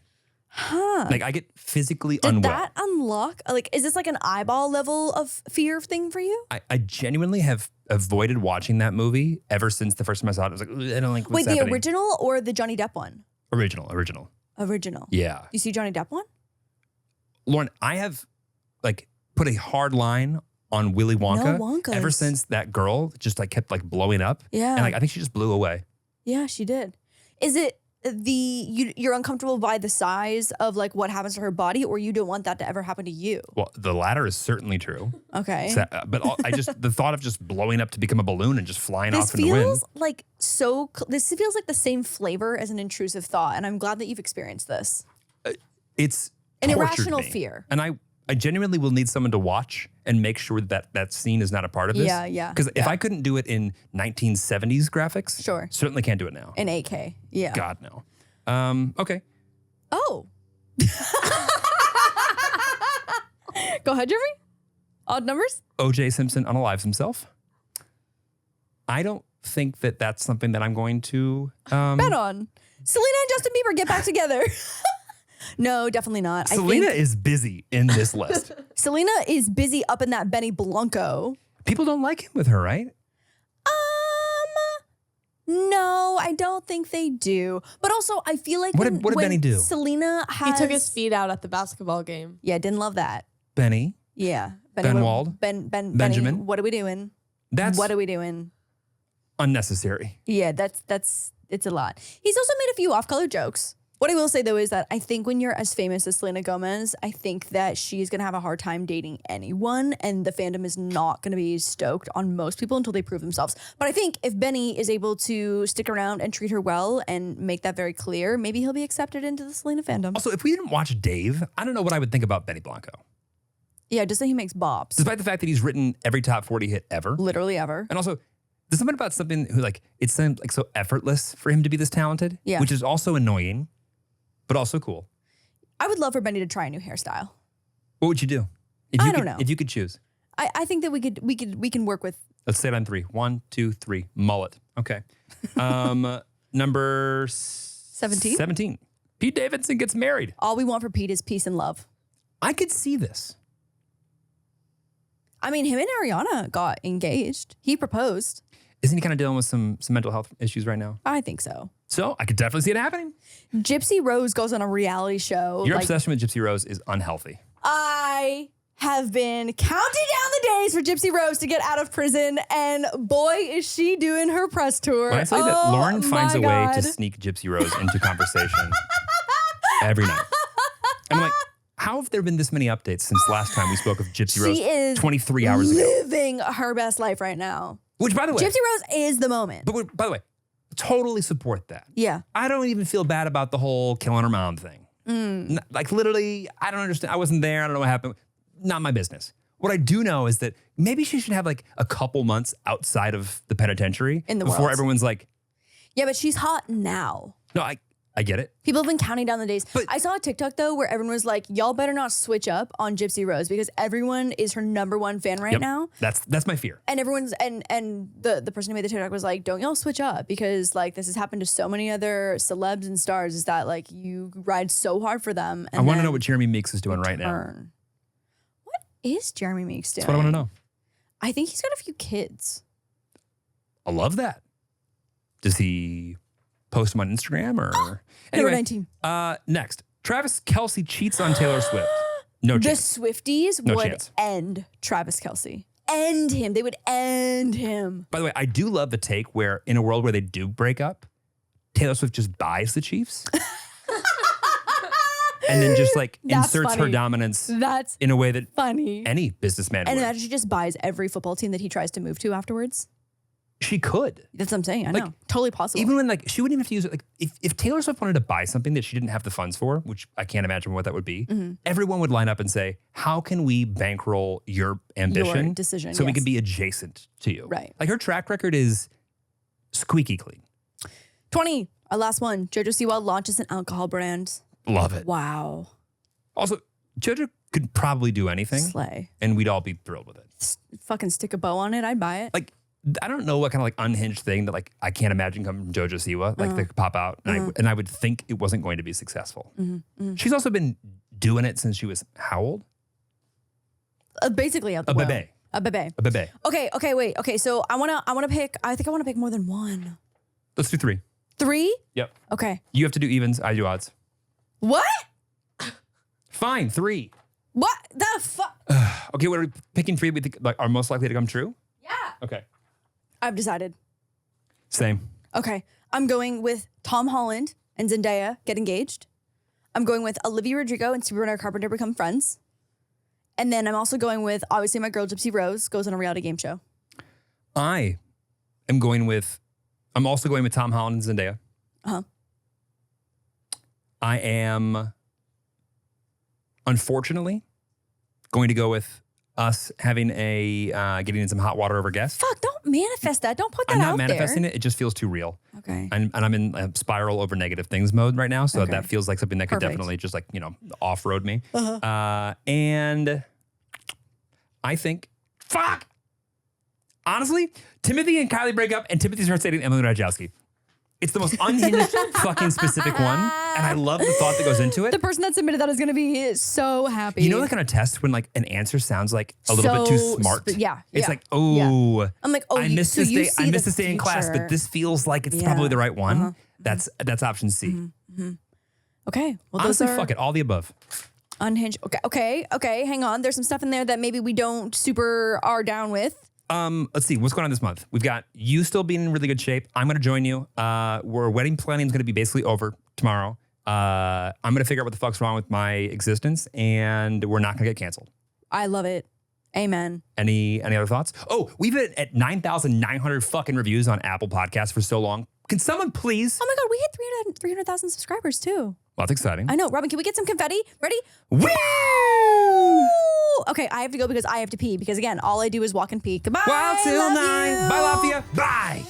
Huh. I get physically Did unwell. that unlock? Is this an eyeball level of fear thing for you? I genuinely have avoided watching that movie ever since the first time I saw it. I was like, "Ugh, I don't like what's Wait, the happening." original or the Johnny Depp one? Original. Original. Yeah. You see Johnny Depp one? Lauren, I have put a hard line on Willy Wonka No Wonkas. ever since that girl just kept blowing up. Yeah. And I think she just blew away. Yeah, she did. Is it you're uncomfortable by the size of what happens to her body, or you don't want that to ever happen to you? Well, the latter is certainly true. Okay. But the thought of just blowing up to become a balloon and just flying This off in the wind. feels this feels like the same flavor as an intrusive thought, and I'm glad that you've experienced this. It's An tortured irrational me. fear. And I genuinely will need someone to watch and make sure that scene is not a part of this. Yeah. Because if I couldn't do it in 1970s graphics, Sure. certainly can't do it now. In 8K. Yeah. God, no. Okay. Oh. Go ahead, Jeremy. Odd numbers? O.J. Simpson unalives himself. I don't think that that's something that I'm going to... Bet on. Selena and Justin Bieber get back together. No, definitely not. Selena is busy in this list. Selena is busy up in that Benny Blanco. People don't like him with her, right? No, I don't think they do. But also, I feel like What did Benny do? Selena He has... took his feet out at the basketball game. Yeah, didn't love that. Benny. Yeah. Ben Wald? Benjamin. Benjamin? What are we doing? That's What are we doing? unnecessary. Yeah, it's a lot. He's also made a few off-color jokes. What I will say though is that I think when you're as famous as Selena Gomez, I think that she's gonna have a hard time dating anyone, and the fandom is not gonna be stoked on most people until they prove themselves. But I think if Benny is able to stick around and treat her well and make that very clear, maybe he'll be accepted into the Selena fandom. Also, if we didn't watch Dave, I don't know what I would think about Benny Blanco. Yeah, just that he makes bops. Despite the fact that he's written every top 40 hit ever. Literally ever. And also, there's something about something who like, it seems like so effortless for him to be this talented. Yeah. Which is also annoying, but also cool. I would love for Benny to try a new hairstyle. What would you do? I don't know. If you could choose. I think that we can work with. Let's say it on 3. 1, 2, 3. Mullet. Okay. Number 17. 17. Pete Davidson gets married. All we want for Pete is peace and love. I could see this. I mean, him and Ariana got engaged. He proposed. Isn't he kind of dealing with some mental health issues right now? I think so. So I could definitely see it happening. Gypsy Rose goes on a reality show. Your obsession with Gypsy Rose is unhealthy. I have been counting down the days for Gypsy Rose to get out of prison, and boy, is she doing her press tour. When I say that Lauren finds a way God. to sneak Gypsy Rose into conversation every night. I'm like, how have there been this many updates since last time we spoke of Gypsy Rose She is 23 hours ago? living her best life right now. Which, by the way, Gypsy Rose is the moment. but by the way, totally support that. Yeah. I don't even feel bad about the whole killing her mom thing. Like literally, I don't understand. I wasn't there. I don't know what happened. Not my business. What I do know is that maybe she should have like a couple months outside of the penitentiary In the before world. everyone's like, Yeah, but she's hot now. no, I get it. People have been counting down the days. But- I saw a TikTok though where everyone was like, y'all better not switch up on Gypsy Rose because everyone is her #1 fan right Yep. now. That's my fear. And everyone's and the person who made the TikTok was like, don't y'all switch up because like this has happened to so many other celebs and stars is that like you ride so hard for them. And I want to then know what Jeremy Meeks is doing right now. turn. What is Jeremy Meeks doing? That's what I want to know. I think he's got a few kids. I love that. Does he post them on Instagram or Number 19. Next, Travis Kelce cheats on Taylor Swift. No The chance. Swifties No would chance. end Travis Kelce. End him. They would end him. By the way, I do love the take where in a world where they do break up, Taylor Swift just buys the Chiefs. And then just like That's inserts her funny. dominance That's in a way that funny. any businessman And would. imagine she just buys every football team that he tries to move to afterwards. She could. That's what I'm saying. I Like, know. Totally possible. Even when like she wouldn't even have to use it. Like if Taylor Swift wanted to buy something that she didn't have the funds for, which I can't imagine what that would be, Mm-hmm. everyone would line up and say, "How can we bankroll your ambition, decision, so we yes. can be adjacent to you?" Right. Like her track record is squeaky clean. 20. Our last one. JoJo Siwa launches an alcohol brand. Love it. Wow. Also, JoJo could probably do anything, Slay. and we'd all be thrilled with it. Fucking stick a bow on it. I'd buy it. Like I don't know what kind of like unhinged thing that like I can't imagine coming from JoJo Siwa like that could pop out, and I would think it wasn't going to be successful. She's also been doing it since she was how old? Basically out the A womb. bebe. A bebe. A bebe. Okay, wait. Okay, so I wanna pick, I think I wanna pick more than one. Let's do 3. 3? Yep. Okay. You have to do evens. I do odds. What? Fine, 3. What the fuck? Okay, what are we picking 3? We think like are most likely to come true. Yeah. Okay. I've decided. Same. Okay. I'm going with Tom Holland and Zendaya get engaged. I'm going with Olivia Rodrigo and Sabrina Carpenter become friends. And then I'm also going with, obviously, my girl Gypsy Rose goes on a reality game show. I'm also going with Tom Holland and Zendaya. Uh-huh. I am unfortunately, going to go with us having getting in some hot water over guests. Fuck, don't manifest that. Don't put that I'm out not manifesting there. it. It just feels too real. Okay. And I'm in a spiral over negative things mode right now. So Okay. that feels like something that could Perfect. definitely just off-road me. And I think, honestly, Timothy and Kylie break up and Timothy starts dating Emily Ratajkowski. It's the most unhinged fucking specific one. And I love the thought that goes into it. The person that submitted that is going to be so happy. You know that kind of test when like an answer sounds like a little bit too smart? It's yeah, like, oh, I'm like, oh, I missed so this you day. see I missed the this day in class, future. but this feels like it's Yeah. probably the right one. That's option C. Okay. Well, Honestly, those are fuck it. All the above. unhinged. Okay. Hang on. There's some stuff in there that maybe we don't super are down with. Let's see what's going on this month. We've got you still being in really good shape. I'm going to join you. Wedding planning is going to be basically over tomorrow. I'm going to figure out what the fuck's wrong with my existence, and we're not going to get canceled. I love it. Amen. Any other thoughts? Oh, we've been at 9,900 fucking reviews on Apple Podcasts for so long. Can someone please? Oh my God, we hit 300,000 subscribers too. Well, that's exciting. I know. Robin, can we get some confetti? Ready? Woo! Okay, I have to go because I have to pee because again, all I do is walk and pee. Goodbye. Wild Til Love 9. you. Bye, Lafayette. Bye.